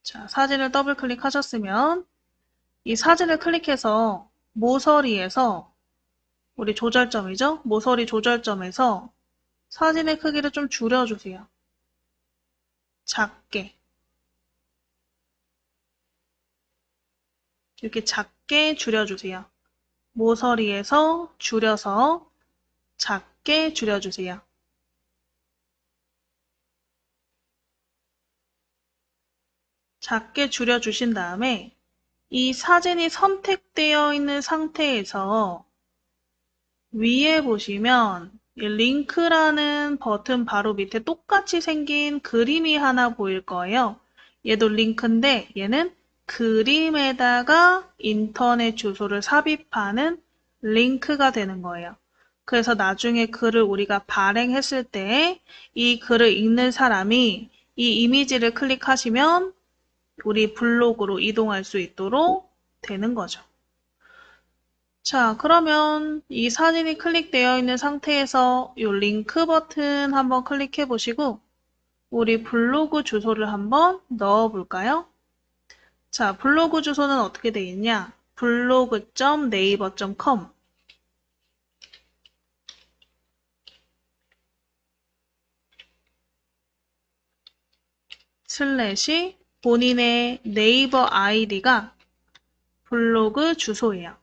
S1: 자, 사진을 더블 클릭하셨으면 이 사진을 클릭해서 모서리에서 우리 조절점이죠? 모서리 조절점에서 사진의 크기를 좀 줄여주세요. 작게. 이렇게 작게 줄여주세요. 모서리에서 줄여서 작게 줄여주세요. 작게 줄여주신 다음에 이 사진이 선택되어 있는 상태에서 위에 보시면 이 링크라는 버튼 바로 밑에 똑같이 생긴 그림이 하나 보일 거예요. 얘도 링크인데 얘는 그림에다가 인터넷 주소를 삽입하는 링크가 되는 거예요. 그래서 나중에 글을 우리가 발행했을 때 이 글을 읽는 사람이 이 이미지를 클릭하시면 우리 블로그로 이동할 수 있도록 되는 거죠. 자, 그러면 이 사진이 클릭되어 있는 상태에서 이 링크 버튼 한번 클릭해 보시고 우리 블로그 주소를 한번 넣어 볼까요? 자, 블로그 주소는 어떻게 되어 있냐? 블로그.naver.com 슬래시 본인의 네이버 아이디가 블로그 주소예요.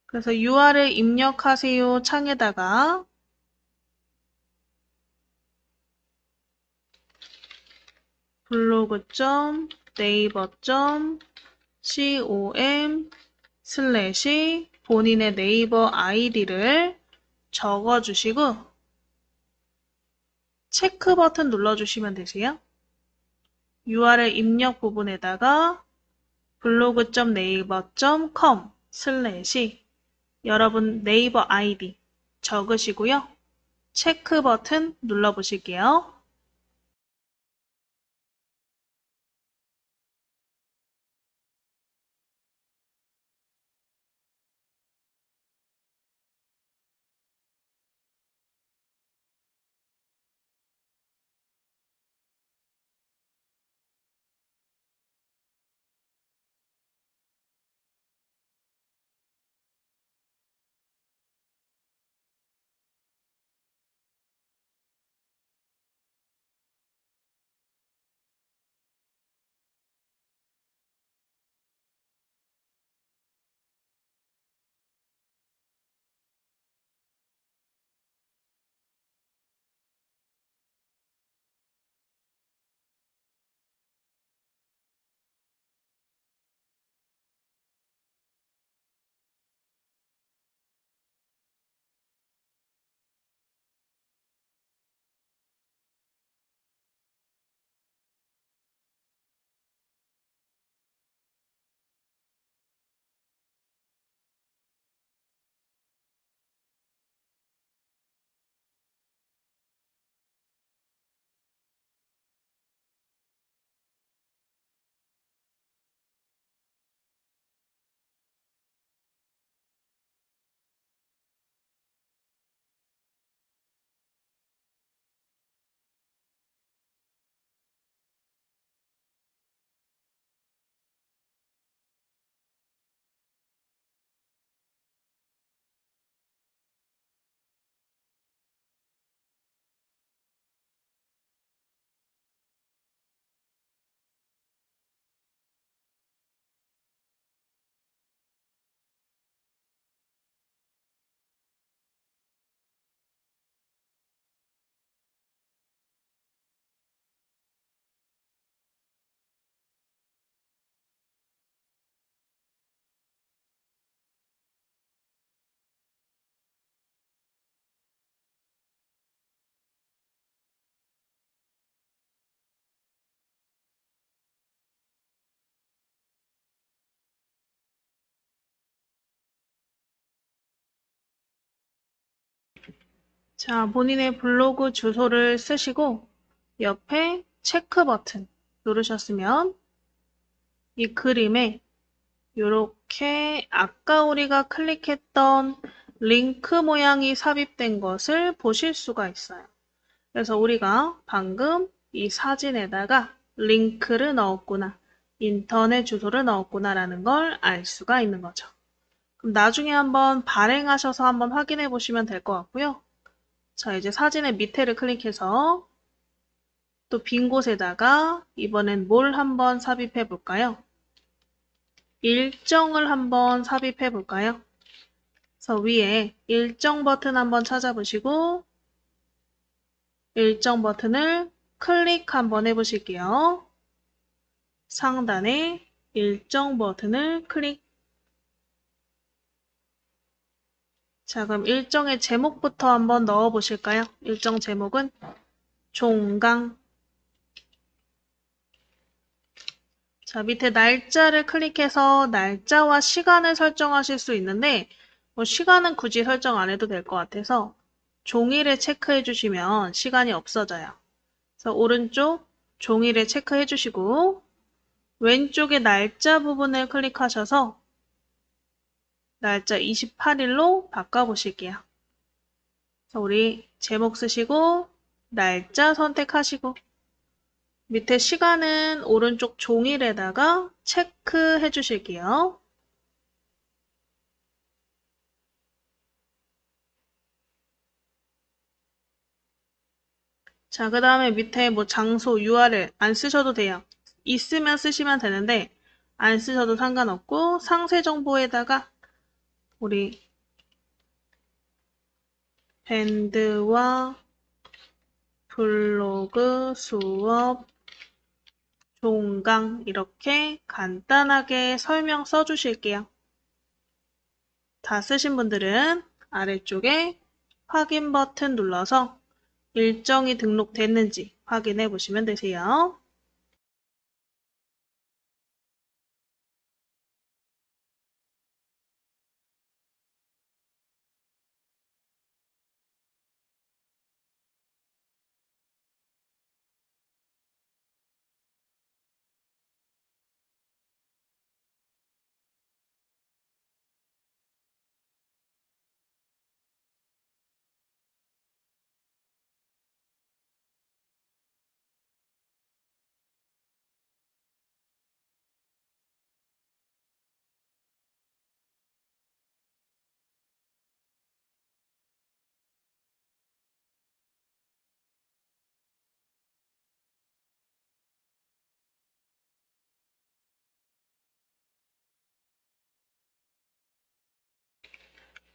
S1: 그래서 URL 입력하세요 창에다가 블로그.naver.com 슬래시 본인의 네이버 아이디를 적어주시고 체크 버튼 눌러주시면 되세요. URL 입력 부분에다가 블로그.naver.com 슬래시 여러분 네이버 아이디 적으시고요. 체크 버튼 눌러보실게요. 자, 본인의 블로그 주소를 쓰시고 옆에 체크 버튼 누르셨으면 이 그림에 이렇게 아까 우리가 클릭했던 링크 모양이 삽입된 것을 보실 수가 있어요. 그래서 우리가 방금 이 사진에다가 링크를 넣었구나, 인터넷 주소를 넣었구나 라는 걸 알 수가 있는 거죠. 그럼 나중에 한번 발행하셔서 한번 확인해 보시면 될 것 같고요. 자, 이제 사진의 밑에를 클릭해서 또 빈 곳에다가 이번엔 뭘 한번 삽입해 볼까요? 일정을 한번 삽입해 볼까요? 그래서 위에 일정 버튼 한번 찾아보시고 일정 버튼을 클릭 한번 해보실게요. 상단에 일정 버튼을 클릭. 자, 그럼 일정의 제목부터 한번 넣어 보실까요? 일정 제목은 종강. 자, 밑에 날짜를 클릭해서 날짜와 시간을 설정하실 수 있는데 뭐 시간은 굳이 설정 안 해도 될 것 같아서 종이를 체크해 주시면 시간이 없어져요. 그래서 오른쪽 종이를 체크해 주시고 왼쪽에 날짜 부분을 클릭하셔서 날짜 28일로 바꿔보실게요. 그래서 우리 제목 쓰시고 날짜 선택하시고 밑에 시간은 오른쪽 종이에다가 체크해 주실게요. 자, 그 다음에 밑에 뭐 장소, URL 안 쓰셔도 돼요. 있으면 쓰시면 되는데 안 쓰셔도 상관없고 상세 정보에다가 우리 밴드와 블로그 수업 종강 이렇게 간단하게 설명 써주실게요. 다 쓰신 분들은 아래쪽에 확인 버튼 눌러서 일정이 등록됐는지 확인해 보시면 되세요.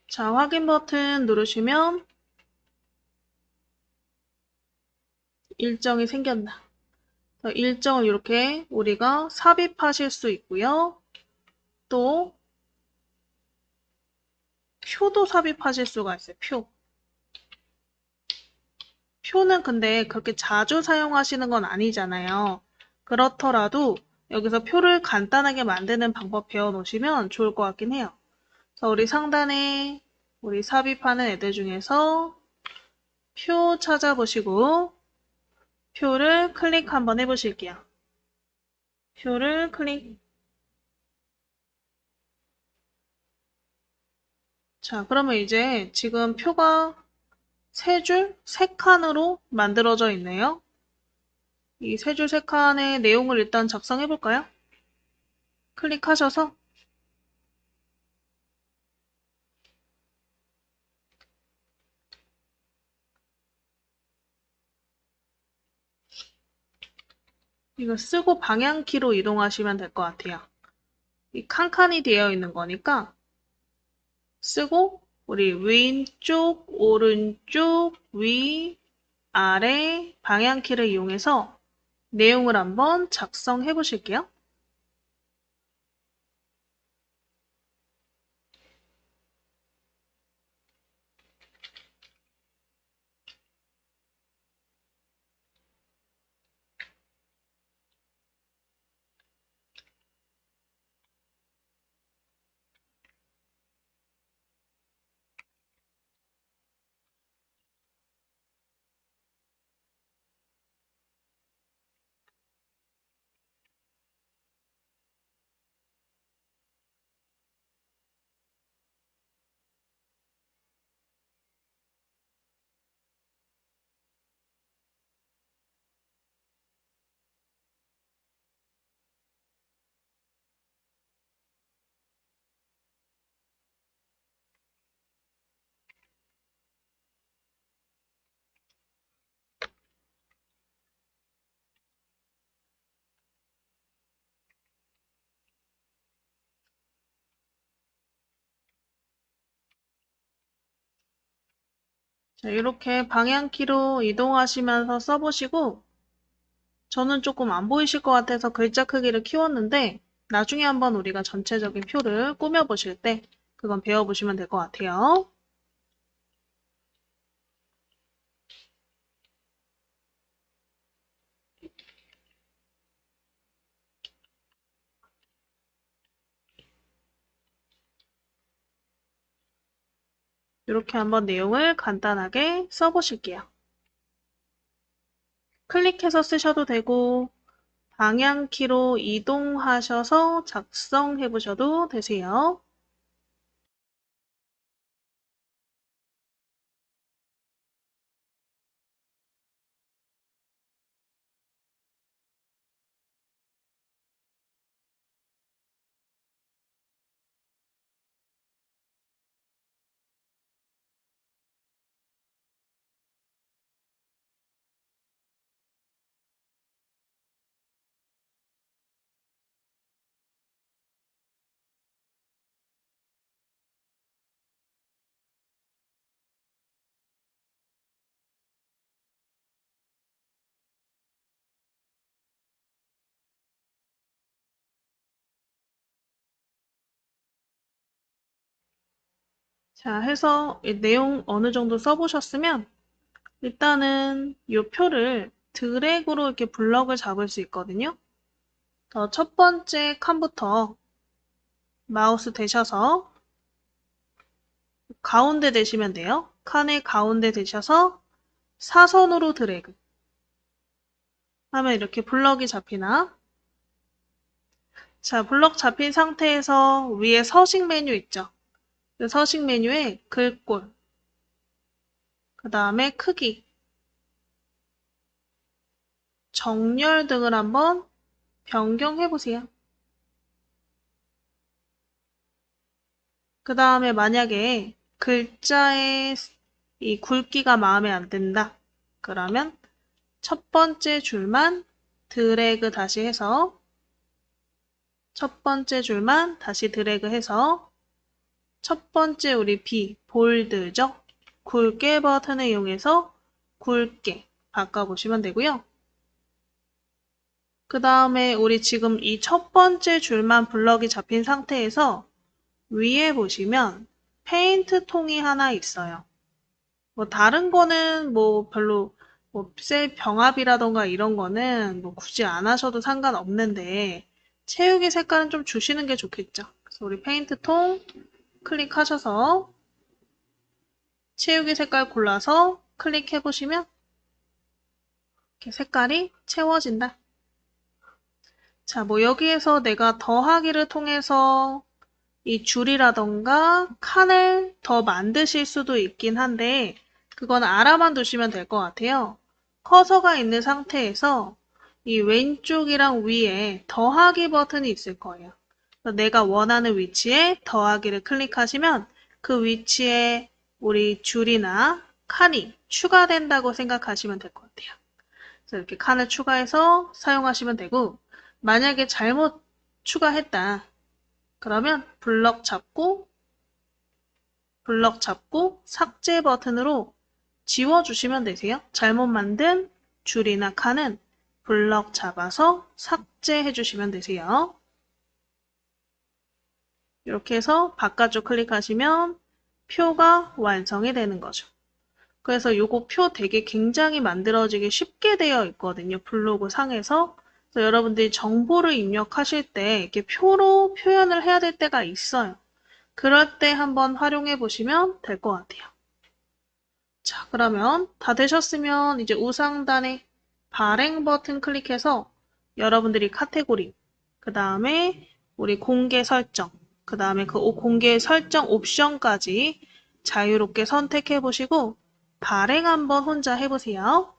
S1: 자, 확인 버튼 누르시면 일정이 생겼나. 일정을 이렇게 우리가 삽입하실 수 있고요. 또 표도 삽입하실 수가 있어요. 표. 표는 근데 그렇게 자주 사용하시는 건 아니잖아요. 그렇더라도 여기서 표를 간단하게 만드는 방법 배워놓으시면 좋을 것 같긴 해요. 그래서 우리 상단에 우리 삽입하는 애들 중에서 표 찾아보시고 표를 클릭 한번 해보실게요. 표를 클릭. 자, 그러면 이제 지금 표가 세 줄, 세 칸으로 만들어져 있네요. 이 세 줄, 세 칸의 내용을 일단 작성해 볼까요? 클릭하셔서 이거 쓰고 방향키로 이동하시면 될 것 같아요. 이 칸칸이 되어 있는 거니까 쓰고 우리 왼쪽, 오른쪽, 위, 아래 방향키를 이용해서 내용을 한번 작성해 보실게요. 자, 이렇게 방향키로 이동하시면서 써보시고, 저는 조금 안 보이실 것 같아서 글자 크기를 키웠는데, 나중에 한번 우리가 전체적인 표를 꾸며보실 때, 그건 배워보시면 될 것 같아요. 이렇게 한번 내용을 간단하게 써보실게요. 클릭해서 쓰셔도 되고, 방향키로 이동하셔서 작성해 보셔도 되세요. 자, 해서 이 내용 어느 정도 써보셨으면 일단은 이 표를 드래그로 이렇게 블럭을 잡을 수 있거든요. 첫 번째 칸부터 마우스 대셔서 가운데 대시면 돼요. 칸의 가운데 대셔서 사선으로 드래그 하면 이렇게 블럭이 잡히나? 자, 블럭 잡힌 상태에서 위에 서식 메뉴 있죠? 그 서식 메뉴에 글꼴, 그 다음에 크기, 정렬 등을 한번 변경해 보세요. 그 다음에 만약에 글자의 이 굵기가 마음에 안 든다. 그러면 첫 번째 줄만 드래그 다시 해서 첫 번째 줄만 다시 드래그 해서 첫 번째 우리 B, 볼드죠? 굵게 버튼을 이용해서 굵게 바꿔보시면 되고요. 그 다음에 우리 지금 이 첫 번째 줄만 블럭이 잡힌 상태에서 위에 보시면 페인트 통이 하나 있어요. 뭐 다른 거는 뭐 별로 셀 병합이라던가 이런 거는 뭐 굳이 안 하셔도 상관없는데 채우기 색깔은 좀 주시는 게 좋겠죠. 그래서 우리 페인트 통 클릭하셔서 채우기 색깔 골라서 클릭해 보시면 이렇게 색깔이 채워진다. 자, 뭐 여기에서 내가 더하기를 통해서 이 줄이라던가 칸을 더 만드실 수도 있긴 한데 그건 알아만 두시면 될 것 같아요. 커서가 있는 상태에서 이 왼쪽이랑 위에 더하기 버튼이 있을 거예요. 내가 원하는 위치에 더하기를 클릭하시면 그 위치에 우리 줄이나 칸이 추가된다고 생각하시면 될 것 같아요. 그래서 이렇게 칸을 추가해서 사용하시면 되고 만약에 잘못 추가했다. 그러면 블럭 잡고 삭제 버튼으로 지워주시면 되세요. 잘못 만든 줄이나 칸은 블럭 잡아서 삭제해 주시면 되세요. 이렇게 해서 바깥쪽 클릭하시면 표가 완성이 되는 거죠. 그래서 요거 표 되게 굉장히 만들어지기 쉽게 되어 있거든요. 블로그 상에서. 그래서 여러분들이 정보를 입력하실 때 이렇게 표로 표현을 해야 될 때가 있어요. 그럴 때 한번 활용해 보시면 될 것 같아요. 자, 그러면 다 되셨으면 이제 우상단에 발행 버튼 클릭해서 여러분들이 카테고리, 그 다음에 우리 공개 설정, 그 다음에 그 공개 설정 옵션까지 자유롭게 선택해 보시고 발행 한번 혼자 해보세요.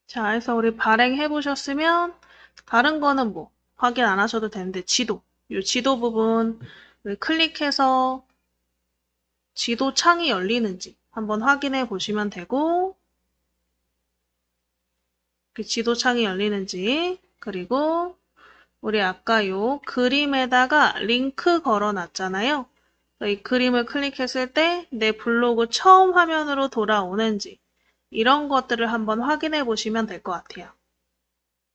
S1: 자, 해서 우리 발행해 보셨으면 다른 거는 뭐 확인 안 하셔도 되는데 이 지도 부분 클릭해서 지도 창이 열리는지 한번 확인해 보시면 되고 그 지도 창이 열리는지 그리고 우리 아까 요 그림에다가 링크 걸어 놨잖아요. 이 그림을 클릭했을 때 내 블로그 처음 화면으로 돌아오는지 이런 것들을 한번 확인해 보시면 될 것 같아요.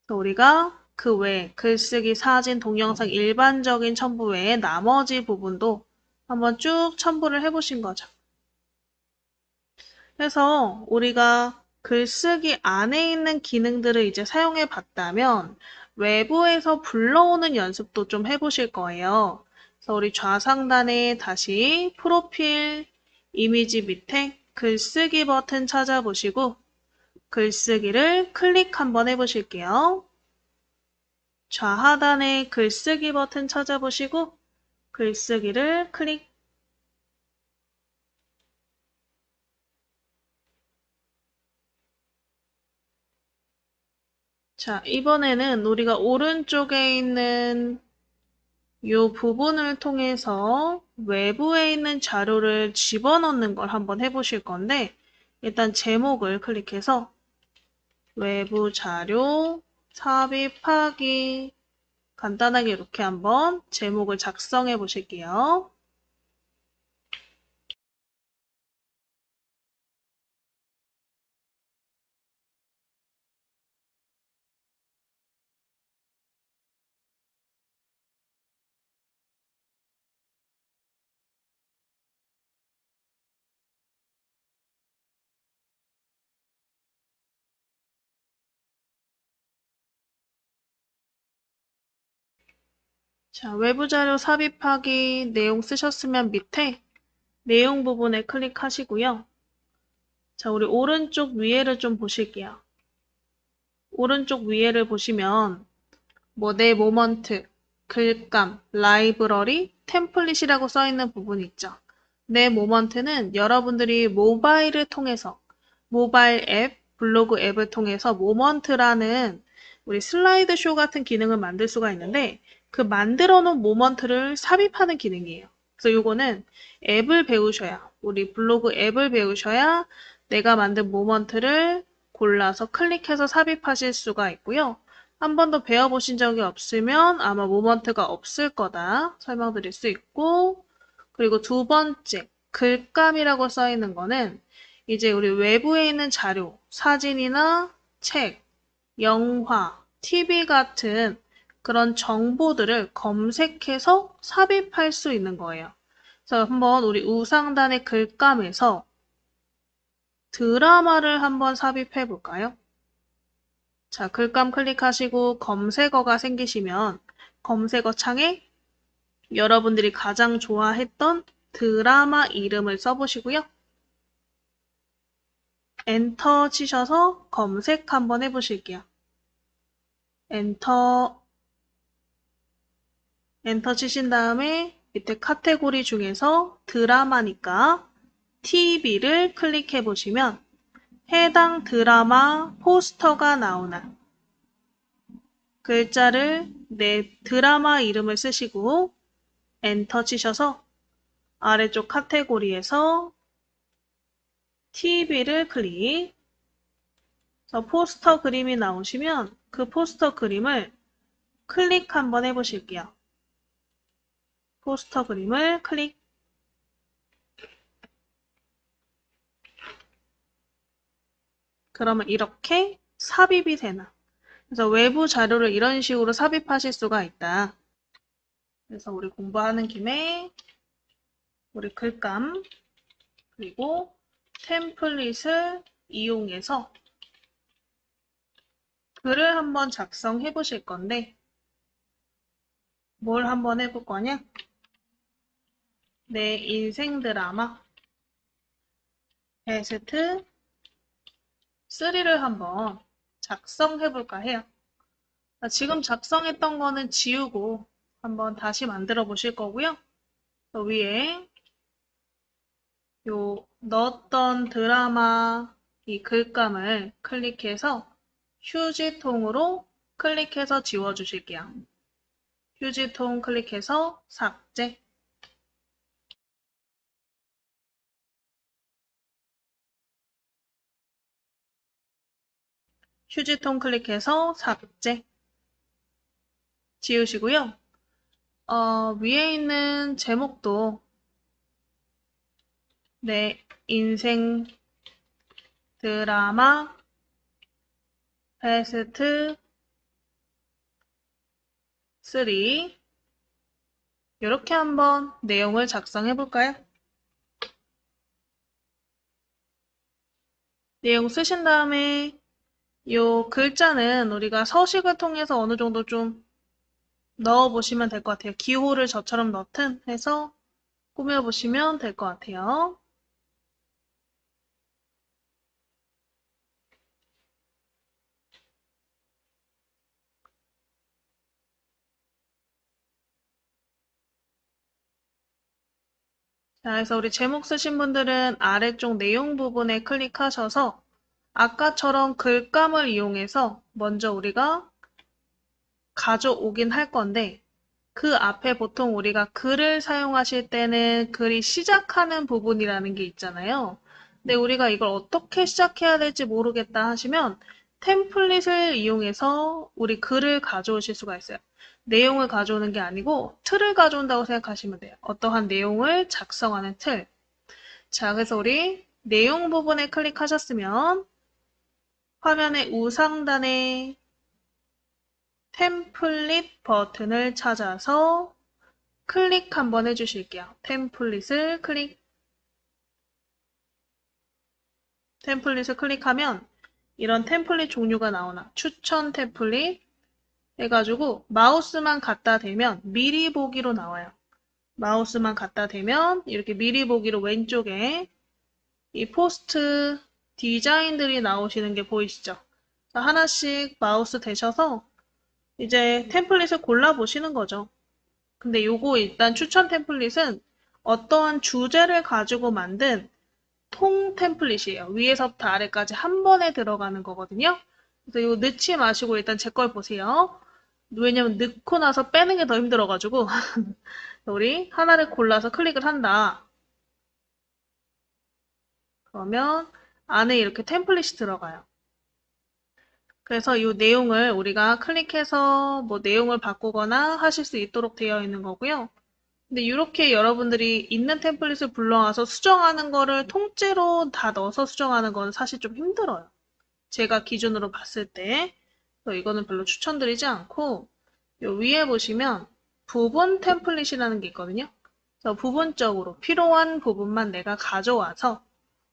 S1: 우리가 그 외에 글쓰기, 사진, 동영상 일반적인 첨부 외에 나머지 부분도 한번 쭉 첨부를 해보신 거죠. 그래서 우리가 글쓰기 안에 있는 기능들을 이제 사용해 봤다면 외부에서 불러오는 연습도 좀 해보실 거예요. 그래서 우리 좌상단에 다시 프로필 이미지 밑에 글쓰기 버튼 찾아보시고 글쓰기를 클릭 한번 해보실게요. 좌하단에 글쓰기 버튼 찾아보시고 글쓰기를 클릭. 자, 이번에는 우리가 오른쪽에 있는 이 부분을 통해서 외부에 있는 자료를 집어넣는 걸 한번 해보실 건데 일단 제목을 클릭해서 외부 자료 삽입하기 간단하게 이렇게 한번 제목을 작성해 보실게요. 자, 외부 자료 삽입하기 내용 쓰셨으면 밑에 내용 부분에 클릭하시고요. 자, 우리 오른쪽 위에를 좀 보실게요. 오른쪽 위에를 보시면 뭐 내 모먼트, 글감, 라이브러리, 템플릿이라고 써 있는 부분이 있죠. 내 모먼트는 여러분들이 모바일을 통해서 모바일 앱, 블로그 앱을 통해서 모먼트라는 우리 슬라이드 쇼 같은 기능을 만들 수가 있는데 그 만들어 놓은 모먼트를 삽입하는 기능이에요. 그래서 요거는 앱을 배우셔야 우리 블로그 앱을 배우셔야 내가 만든 모먼트를 골라서 클릭해서 삽입하실 수가 있고요. 한 번도 배워보신 적이 없으면 아마 모먼트가 없을 거다 설명드릴 수 있고 그리고 두 번째 글감이라고 써 있는 거는 이제 우리 외부에 있는 자료, 사진이나 책, 영화, TV 같은 그런 정보들을 검색해서 삽입할 수 있는 거예요. 그래서 한번 우리 우상단의 글감에서 드라마를 한번 삽입해 볼까요? 자, 글감 클릭하시고 검색어가 생기시면 검색어 창에 여러분들이 가장 좋아했던 드라마 이름을 써보시고요. 엔터 치셔서 검색 한번 해보실게요. 엔터 치신 다음에 밑에 카테고리 중에서 드라마니까 TV를 클릭해 보시면 해당 드라마 포스터가 나오는 글자를 내 드라마 이름을 쓰시고 엔터 치셔서 아래쪽 카테고리에서 TV를 클릭. 그래서 포스터 그림이 나오시면 그 포스터 그림을 클릭 한번 해보실게요. 포스터 그림을 클릭. 그러면 이렇게 삽입이 되나. 그래서 외부 자료를 이런 식으로 삽입하실 수가 있다. 그래서 우리 공부하는 김에 우리 글감 그리고 템플릿을 이용해서 글을 한번 작성해 보실 건데 뭘 한번 해볼 거냐? 내 인생 드라마 베스트 3를 한번 작성해 볼까 해요. 지금 작성했던 거는 지우고 한번 다시 만들어 보실 거고요. 위에 요 넣었던 드라마 이 글감을 클릭해서 휴지통으로 클릭해서 지워주실게요. 휴지통 클릭해서 삭제. 휴지통 클릭해서 삭제. 지우시고요. 위에 있는 제목도 내 인생 드라마 베스트 3 이렇게 한번 내용을 작성해 볼까요? 내용 쓰신 다음에 이 글자는 우리가 서식을 통해서 어느 정도 좀 넣어보시면 될 것 같아요. 기호를 저처럼 넣든 해서 꾸며보시면 될 것 같아요. 자, 그래서 우리 제목 쓰신 분들은 아래쪽 내용 부분에 클릭하셔서 아까처럼 글감을 이용해서 먼저 우리가 가져오긴 할 건데 그 앞에 보통 우리가 글을 사용하실 때는 글이 시작하는 부분이라는 게 있잖아요. 근데 우리가 이걸 어떻게 시작해야 될지 모르겠다 하시면 템플릿을 이용해서 우리 글을 가져오실 수가 있어요. 내용을 가져오는 게 아니고 틀을 가져온다고 생각하시면 돼요. 어떠한 내용을 작성하는 틀. 자, 그래서 우리 내용 부분에 클릭하셨으면 화면의 우상단에 템플릿 버튼을 찾아서 클릭 한번 해주실게요. 템플릿을 클릭하면 이런 템플릿 종류가 나오나 추천 템플릿 해가지고 마우스만 갖다 대면 미리 보기로 나와요. 마우스만 갖다 대면 이렇게 미리 보기로 왼쪽에 이 포스트 디자인들이 나오시는 게 보이시죠? 하나씩 마우스 대셔서 이제 템플릿을 골라보시는 거죠. 근데 요거 일단 추천 템플릿은 어떠한 주제를 가지고 만든 통 템플릿이에요. 위에서부터 아래까지 한 번에 들어가는 거거든요. 그래서 이거 넣지 마시고 일단 제 걸 보세요. 왜냐면 넣고 나서 빼는 게 더 힘들어가지고 우리 하나를 골라서 클릭을 한다. 그러면 안에 이렇게 템플릿이 들어가요. 그래서 이 내용을 우리가 클릭해서 뭐 내용을 바꾸거나 하실 수 있도록 되어 있는 거고요. 근데 이렇게 여러분들이 있는 템플릿을 불러와서 수정하는 거를 통째로 다 넣어서 수정하는 건 사실 좀 힘들어요. 제가 기준으로 봤을 때. 그래서 이거는 별로 추천드리지 않고 요 위에 보시면 부분 템플릿이라는 게 있거든요. 그래서 부분적으로 필요한 부분만 내가 가져와서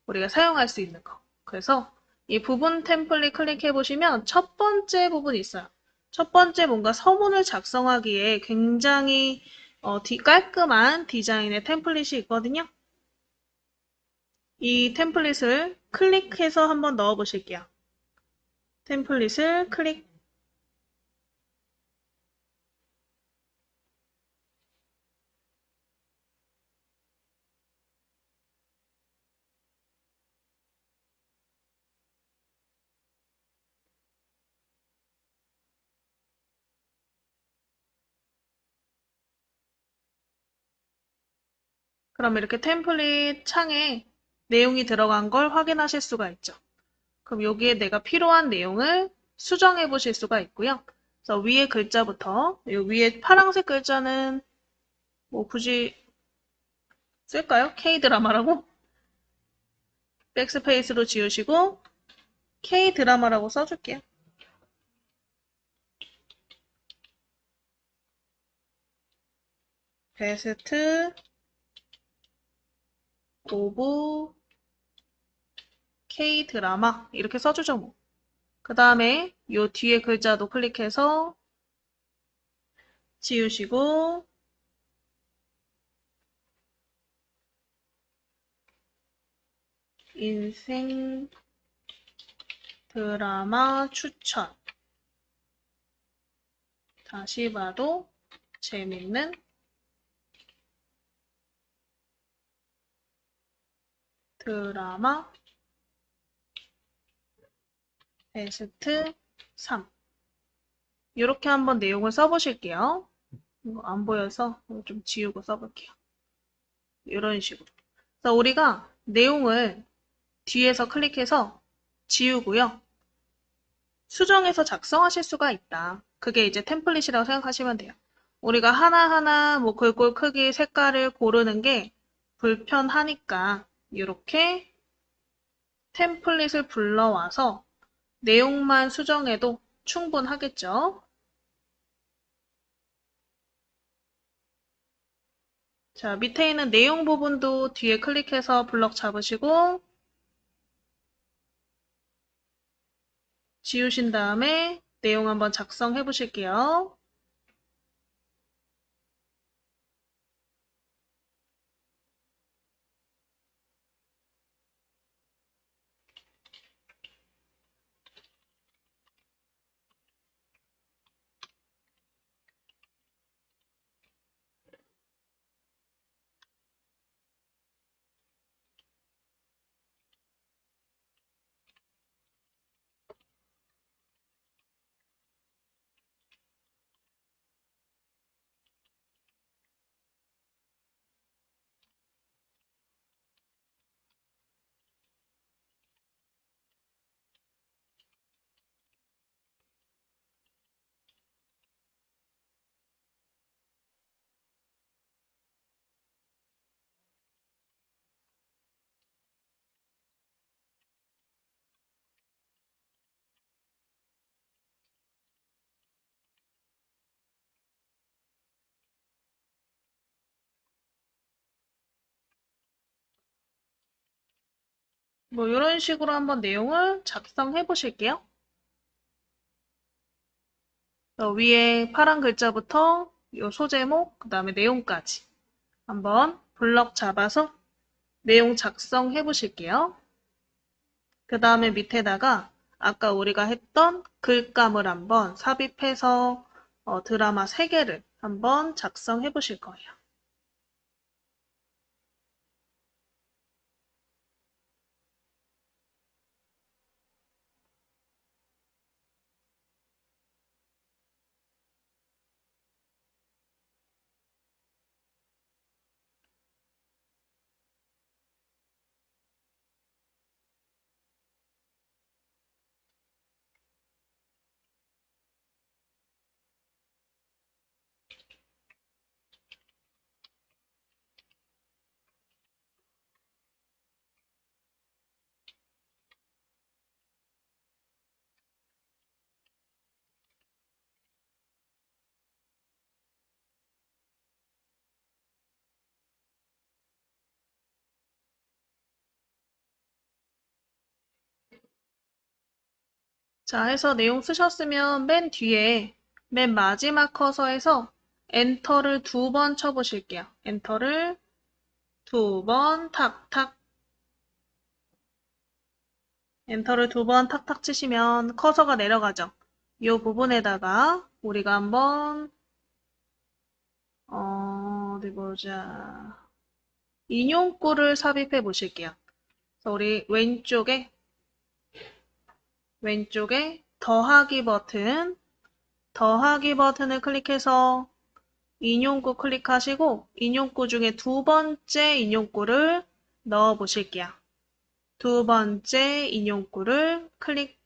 S1: 우리가 사용할 수 있는 거. 그래서 이 부분 템플릿 클릭해 보시면 첫 번째 부분이 있어요. 첫 번째 뭔가 서문을 작성하기에 굉장히 깔끔한 디자인의 템플릿이 있거든요. 이 템플릿을 클릭해서 한번 넣어 보실게요. 템플릿을 클릭. 그럼 이렇게 템플릿 창에 내용이 들어간 걸 확인하실 수가 있죠. 그럼 여기에 내가 필요한 내용을 수정해 보실 수가 있고요. 그래서 위에 글자부터, 이 위에 파란색 글자는 뭐 굳이 쓸까요? K-드라마라고? 백스페이스로 지우시고 K-드라마라고 써줄게요. 베스트 오브 K-드라마 이렇게 써주죠 뭐. 그 다음에 요 뒤에 글자도 클릭해서 지우시고 인생 드라마 추천. 다시 봐도 재밌는 드라마 베스트 3. 이렇게 한번 내용을 써보실게요. 이거 안 보여서 좀 지우고 써볼게요. 이런 식으로. 그래서 우리가 내용을 뒤에서 클릭해서 지우고요. 수정해서 작성하실 수가 있다. 그게 이제 템플릿이라고 생각하시면 돼요. 우리가 하나하나 뭐 글꼴 크기, 색깔을 고르는 게 불편하니까 이렇게 템플릿을 불러와서 내용만 수정해도 충분하겠죠. 자, 밑에 있는 내용 부분도 뒤에 클릭해서 블럭 잡으시고 지우신 다음에 내용 한번 작성해 보실게요. 뭐 이런 식으로 한번 내용을 작성해 보실게요. 위에 파란 글자부터 이 소제목, 그 다음에 내용까지 한번 블럭 잡아서 내용 작성해 보실게요. 그 다음에 밑에다가 아까 우리가 했던 글감을 한번 삽입해서 드라마 3개를 한번 작성해 보실 거예요. 자, 해서 내용 쓰셨으면 맨 뒤에 맨 마지막 커서에서 엔터를 2번 쳐보실게요. 엔터를 2번 탁탁 엔터를 2번 탁탁 치시면 커서가 내려가죠. 이 부분에다가 우리가 한번 어디 보자. 인용구를 삽입해 보실게요. 그래서 우리 왼쪽에 더하기 버튼을 클릭해서 인용구 클릭하시고 인용구 중에 2번째 인용구를 넣어 보실게요. 2번째 인용구를 클릭.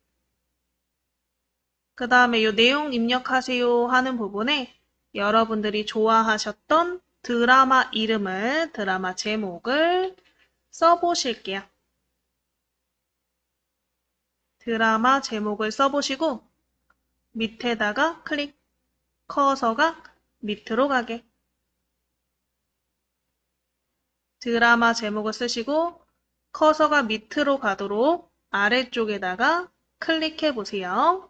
S1: 그 다음에 이 내용 입력하세요 하는 부분에 여러분들이 좋아하셨던 드라마 이름을, 드라마 제목을 써보실게요. 드라마 제목을 써보시고 밑에다가 클릭, 커서가 밑으로 가게. 드라마 제목을 쓰시고 커서가 밑으로 가도록 아래쪽에다가 클릭해 보세요.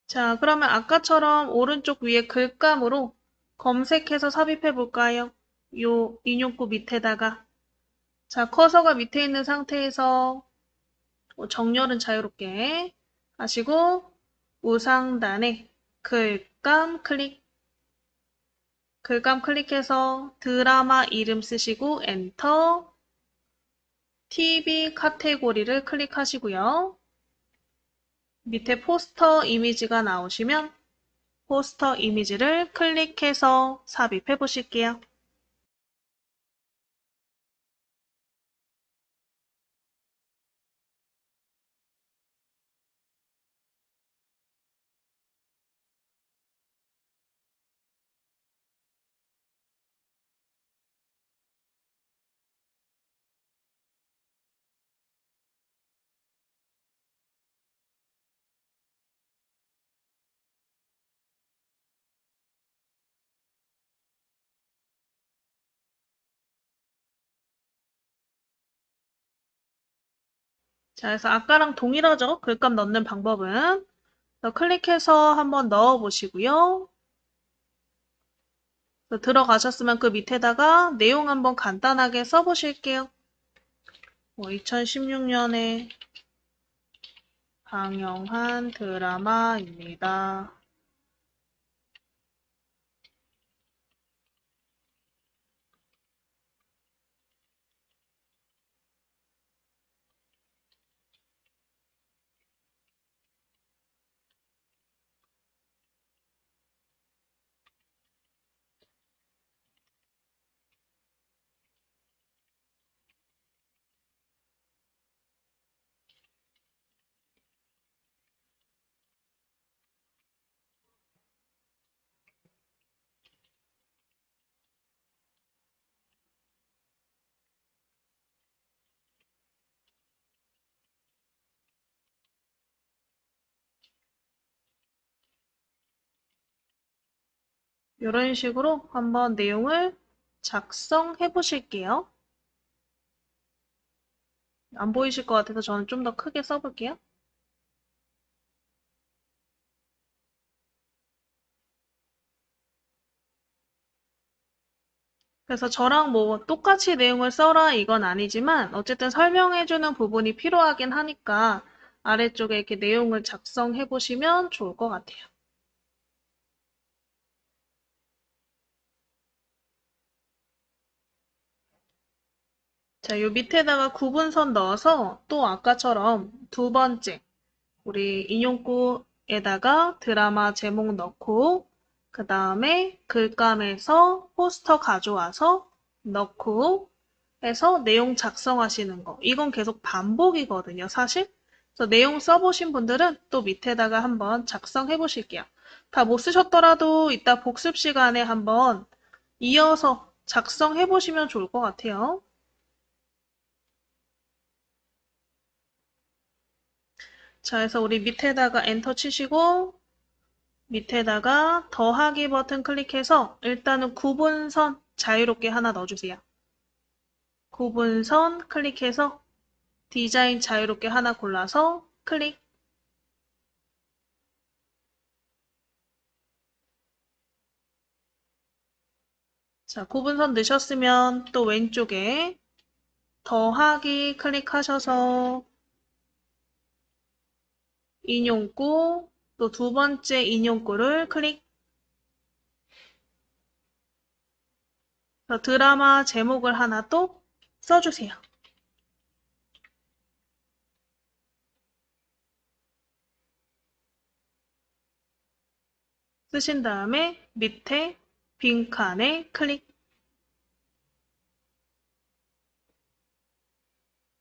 S1: 자, 그러면 아까처럼 오른쪽 위에 글감으로 검색해서 삽입해 볼까요? 요 인용구 밑에다가. 자, 커서가 밑에 있는 상태에서 정렬은 자유롭게 하시고 우상단에 글감 클릭. 글감 클릭해서 드라마 이름 쓰시고 엔터, TV 카테고리를 클릭하시고요. 밑에 포스터 이미지가 나오시면 포스터 이미지를 클릭해서 삽입해 보실게요. 자, 그래서 아까랑 동일하죠? 글감 넣는 방법은. 그래서 클릭해서 한번 넣어 보시고요. 들어가셨으면 그 밑에다가 내용 한번 간단하게 써보실게요. 2016년에 방영한 드라마입니다. 이런 식으로 한번 내용을 작성해 보실게요. 안 보이실 것 같아서 저는 좀 더 크게 써볼게요. 그래서 저랑 뭐 똑같이 내용을 써라 이건 아니지만 어쨌든 설명해주는 부분이 필요하긴 하니까 아래쪽에 이렇게 내용을 작성해 보시면 좋을 것 같아요. 자, 요 밑에다가 구분선 넣어서 또 아까처럼 두 번째 우리 인용구에다가 드라마 제목 넣고 그 다음에 글감에서 포스터 가져와서 넣고 해서 내용 작성하시는 거. 이건 계속 반복이거든요, 사실. 그래서 내용 써보신 분들은 또 밑에다가 한번 작성해 보실게요. 다 못 쓰셨더라도 이따 복습 시간에 한번 이어서 작성해 보시면 좋을 것 같아요. 자, 그래서 우리 밑에다가 엔터 치시고 밑에다가 더하기 버튼 클릭해서 일단은 구분선 자유롭게 하나 넣어주세요. 구분선 클릭해서 디자인 자유롭게 하나 골라서 클릭. 자, 구분선 넣으셨으면 또 왼쪽에 더하기 클릭하셔서 인용구, 또 두 번째 인용구를 클릭. 드라마 제목을 하나 또 써주세요. 쓰신 다음에 밑에 빈칸에 클릭.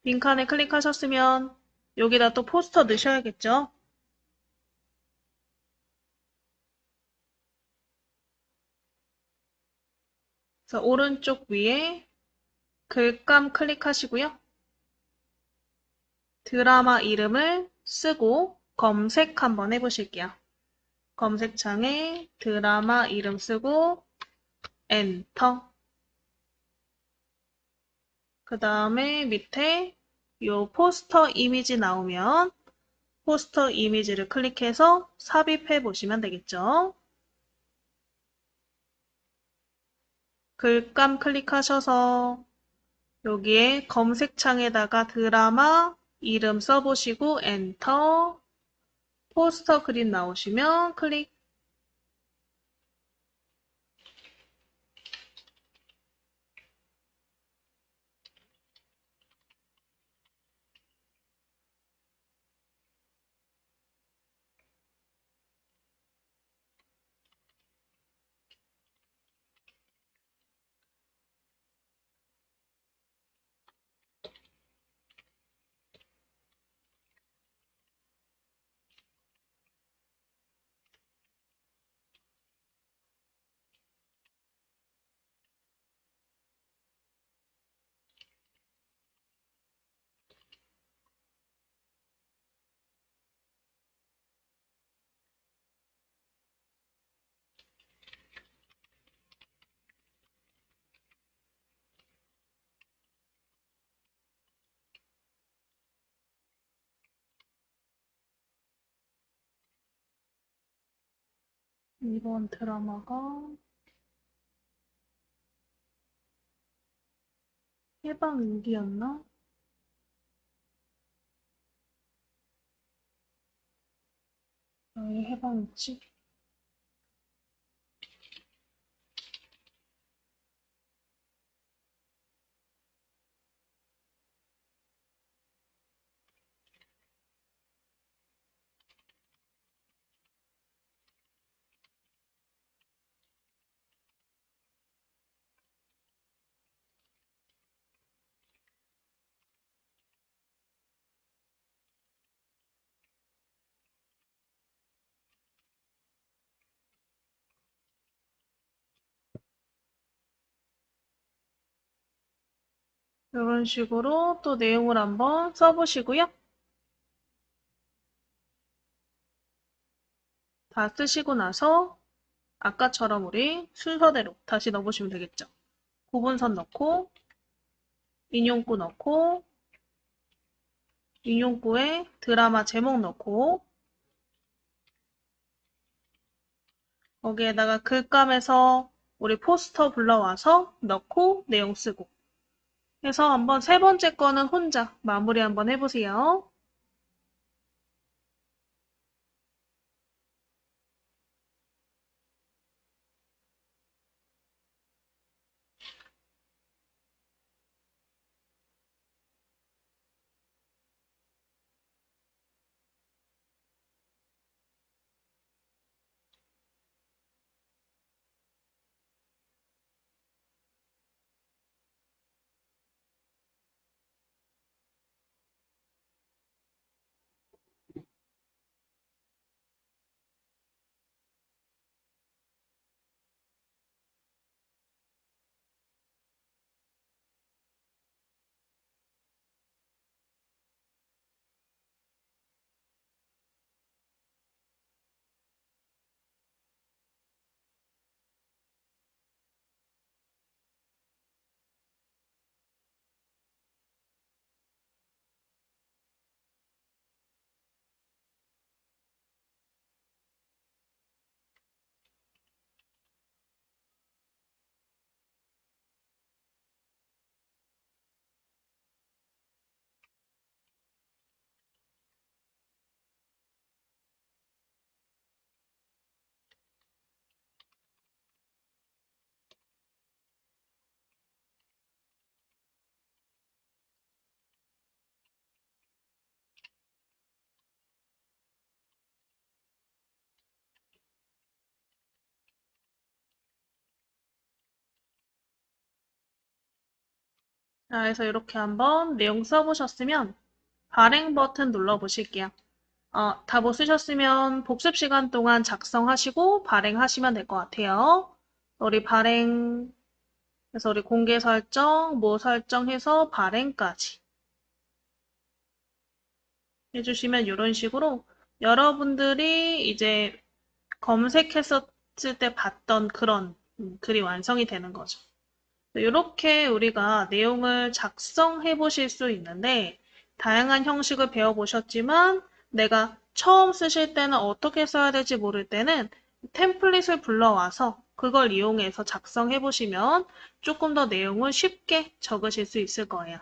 S1: 빈칸에 클릭하셨으면 여기다 또 포스터 넣으셔야겠죠? 그래서 오른쪽 위에 글감 클릭하시고요. 드라마 이름을 쓰고 검색 한번 해보실게요. 검색창에 드라마 이름 쓰고 엔터. 그 다음에 밑에 이 포스터 이미지 나오면 포스터 이미지를 클릭해서 삽입해 보시면 되겠죠. 글감 클릭하셔서 여기에 검색창에다가 드라마 이름 써보시고 엔터. 포스터 그림 나오시면 클릭. 이번 드라마가 해방일기였나? 왜 해방이지? 이런 식으로 또 내용을 한번 써보시고요. 다 쓰시고 나서 아까처럼 우리 순서대로 다시 넣어보시면 되겠죠. 구분선 넣고 인용구 넣고 인용구에 드라마 제목 넣고 거기에다가 글감에서 우리 포스터 불러와서 넣고 내용 쓰고 해서 한번 세 번째 거는 혼자 마무리 한번 해보세요. 자, 그래서 이렇게 한번 내용 써보셨으면 발행 버튼 눌러보실게요. 다 못 쓰셨으면 복습 시간 동안 작성하시고 발행하시면 될 것 같아요. 우리 발행, 그래서 우리 공개 설정, 뭐 설정해서 발행까지 해주시면 이런 식으로 여러분들이 이제 검색했었을 때 봤던 그런 글이 완성이 되는 거죠. 이렇게 우리가 내용을 작성해 보실 수 있는데 다양한 형식을 배워보셨지만 내가 처음 쓰실 때는 어떻게 써야 될지 모를 때는 템플릿을 불러와서 그걸 이용해서 작성해 보시면 조금 더 내용을 쉽게 적으실 수 있을 거예요.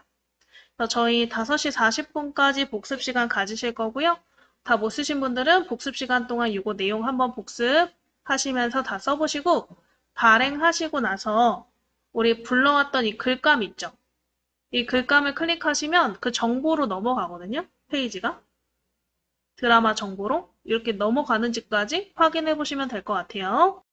S1: 그래서 저희 5시 40분까지 복습 시간 가지실 거고요. 다 못 쓰신 분들은 복습 시간 동안 이거 내용 한번 복습하시면서 다 써보시고 발행하시고 나서 우리 불러왔던 이 글감 있죠? 이 글감을 클릭하시면 그 정보로 넘어가거든요. 페이지가. 드라마 정보로. 이렇게 넘어가는지까지 확인해 보시면 될 것 같아요.